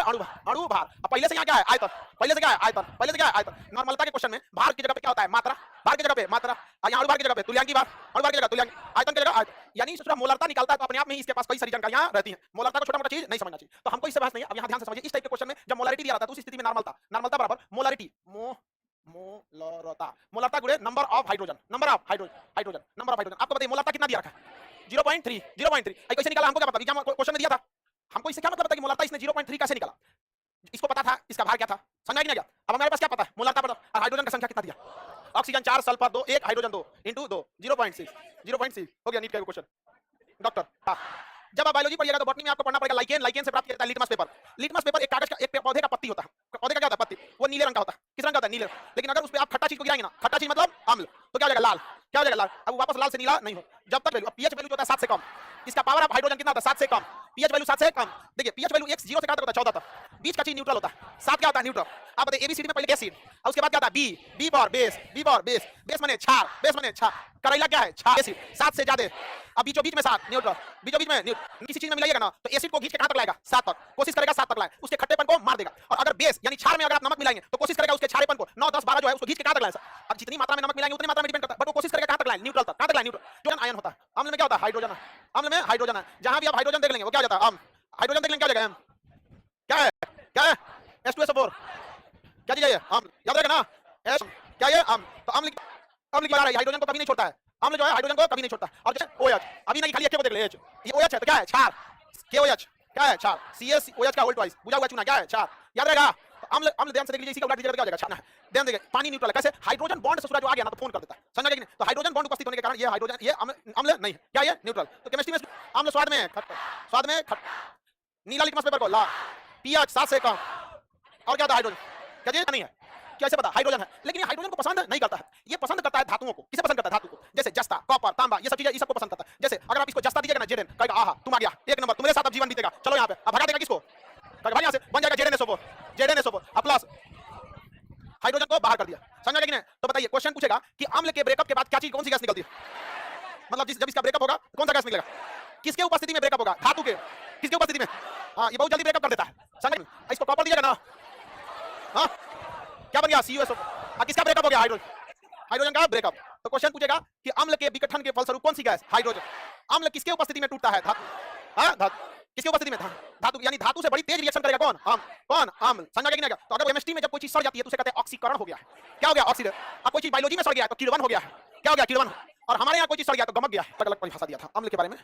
अणु भार, अणु भार। अब पहले से यहाँ क्या है? आयतन, पहले से क्या है? आयतन, पहले से क्या है? आयतन। नॉर्मलता के क्वेश्चन में भार की जगह पे क्या होता है? मात्रा, भार की जगह पे मात्रा, और यहाँ अणु भार की जगह पे तुल्यांकी भार, अणु भार की जगह तुल्यांकी, आयतन की जगह आयतन। यानी सोचा मोलरता निकालता है तो अपने आप में ही इसके पास कई सारी जानकारियां रहती हैं। मोलरता को छोटा मोटा चीज नहीं समझना चाहिए, तो हमको इससे बहस नहीं है। अब यहाँ ध्यान से समझिए, इस टाइप के क्वेश्चन में जब मोलरिटी दिया रहता है तो उस स्थिति में नॉर्मलता, नॉर्मलता बराबर मोलरिटी, मोलरता, मोलरता गुणे number of hydrogen, number of hydrogen, hydrogen, number of hydrogen. आपको बताइए मोलरता कितना दिया रखा है? 0.3 0.3 कैसे निकाला हमको क्या पता, एग्जाम क्वेश्चन में दिया था हमको, इससे क्या मतलब था कि मोलारिटी इसने 0.3 कैसे निकाला, इसको पता था इसका भार क्या था, समझा कि नहीं गया। अब हमारे पास क्या पता है मोलारिटी पता, और हाइड्रोजन का संख्या कितना दिया, ऑक्सीजन 4 सल्फर 2 1 हाइड्रोजन 2 इंटू 2 0.6 हो गया नीट का क्वेश्चन डॉक्टर। हाँ जब आप बायोलॉजी पढ़िएगा तो बॉटनी में आपको पढ़ना पड़ेगा लाइकेन, लाइकेन से प्राप्त किया जाता है लिटमस पेपर। लिटमस पेपर एक कागज का एक पौधे का पत्ती होता है, पौधे का क्या होता है पत्ती, वो नीले रंग का होता है, किस रंग का होता है नीले, लेकिन अगर उस पे आप खट्टा चीज को गिराएंगे ना, खट्टा चीज मतलब अम्ल, तो क्या हो जाएगा लाल, क्या हो जाएगा लाल। अब वापस लाल से नीला नहीं हो जब तक वैल्यू, पीएच वैल्यू जो होता है 7 से कम, इसका पावर ऑफ हाइड्रोजन कितना होता है 7 से कम, पीएच वैल्यू 7 से कम। देखिए पीएच वैल्यू 1 0 से कहां तक होता है 14 तक, बीच का चीज न्यूट्रल होता है, 7 क्या होता है न्यूट्रल। आप बताइए एबीसीडी में पहले एसिड और उसके बाद क्या होता है B, B for base, B for base, base माने क्षार, बेस माने क्षार, करेला क्या है क्षार, एसिड 7 से ज्यादा, अब बीचों बीच में 7 न्यूट्रल, बीचों बीच में किसी चीज में मिलाइएगा ना तो एसिड को खींच के कहां तक लाएगा 7 तक, कोशिश करेगा 7 तक लाए, उसके खट्टेपन को मार देगा। और अगर बेस यानी क्षार में अगर आप नमक मिलाएंगे तो कोशिश करेगा उसके क्षारेपन को 9 10 12 जो है उसको खींच के कहां तक लाए। अब जितनी मात्रा में नमक मिलाएंगे उतनी मात्रा में डिपेंड करता है, बट वो कोशिश करेगा कहां तक लाए न्यूट्रल तक, कहां तक लाए न्यूट्रल। जो आयन होता है अम्ल में क्या होता है हाइड्रोजन, अम्ल में हाइड्रोजन है, जहां भी आप हाइड्रोजन देख लेंगे वो क्या हो जाता है हाइड्रोजन देख लेंगे क्या हो जाएगा क्या है, क्या है H2SO4 क्या चीज है अम्ल, याद रखेगा ना H क्या है अम्ल, तो अम्ल अम्ल की बात आ रही है, हाइड्रोजन को कभी नहीं छोड़ता है, अम्ल जो है हाइड्रोजन को कभी नहीं छोड़ता। और जो OH अभी नहीं खाली एक को देख ले H, ये OH है तो क्या है क्षार, KOH क्या है क्षार, CaOH का होल ट्वाइस बुझा हुआ चूना क्या है क्षार, याद रहेगा। तो अम्ल अम्ल ध्यान से देख लीजिए, इसी का उल्टा दीजिएगा क्या हो जाएगा क्षार है, ध्यान देखिए पानी न्यूट्रल है कैसे, हाइड्रोजन बॉन्ड से सूरज जो आ गया ना तो फोन कर देता है, समझा कि नहीं। तो हाइड्रोजन बॉन्ड उपस्थित होने के कारण ये हाइड्रोजन ये अम्ल नहीं है, क्या ये न्यूट्रल। तो केमिस्ट्री में अम्ल स्वाद में खट्टा, स्वाद में खट्टा, नीला लिटमस पेपर को लाल, पीएच 7 से कम, और क्या होता है हाइड्रोजन, क्या चीज नहीं है, कैसे पता हाइड्रोजन है। लेकिन ये हाइड्रोजन को पसंद नहीं करता है, ये पसंद करता है धातुओं को, किसे पसंद करता है धातु को, जैसे जस्ता कॉपर तांबा ये सब चीजें इस सबको पसंद करता है। जैसे अगर आप इसको जस्ता दीजिएगा ना जेडेन कहेगा आहा तुम आ गया एक नंबर, तुम्हारे साथ अब जीवन बीतेगा, चलो यहाँ पे, अब भगा देगा किसको, कहेगा भाई यहाँ से बन जाएगा जेडेनएसओ4, जेडेनएसओ4 अब प्लस हाइड्रोजन को बाहर कर दिया, समझा कि नहीं। तो बताइए क्वेश्चन पूछेगा कि अम्ल के ब्रेकअप के बाद क्या चीज कौन सी गैस निकलती है, मतलब जब इसका ब्रेकअप होगा कौन सा गैस निकलेगा, किसके उपस्थिति में ब्रेकअप होगा, धातु के किसके उपस्थिति में, हाँ ये बहुत जल्दी ब्रेकअप कर देता है, समझ इसको कॉपर दीजिएगा ना, हाँ क्या बन गया CuSO, किसका ब्रेकअप हो गया हाइड्रोजन, हाइड्रोजन का ब्रेकअप। तो क्वेश्चन पूछेगा कि अम्ल के विघटन के फलस्वरूप कौन सी गैस हाइड्रोजन, अम्ल किसके उपस्थिति में टूटता है धातु, हाँ धातु किसकी उपस्थिति में धातु, यानी धातु से बड़ी तेज रिएक्शन करेगा कौन कौन अम्ल, समझा कि नहीं। तो अगर केमिस्ट्री में जब कोई चीज सड़ जाती है तो उसे कहते हैं ऑक्सीकरण हो गया है, क्या हो गया ऑक्सीडेशन। अब कोई चीज बायोलॉजी में सड़ गया है तो किण्वन हो गया है, क्या हो गया किण्वन। और हमारे यहाँ कोई चीज सड़ गया तो गमक गया है, अलग अलग परिभाषा दिया था अम्ल के बारे में।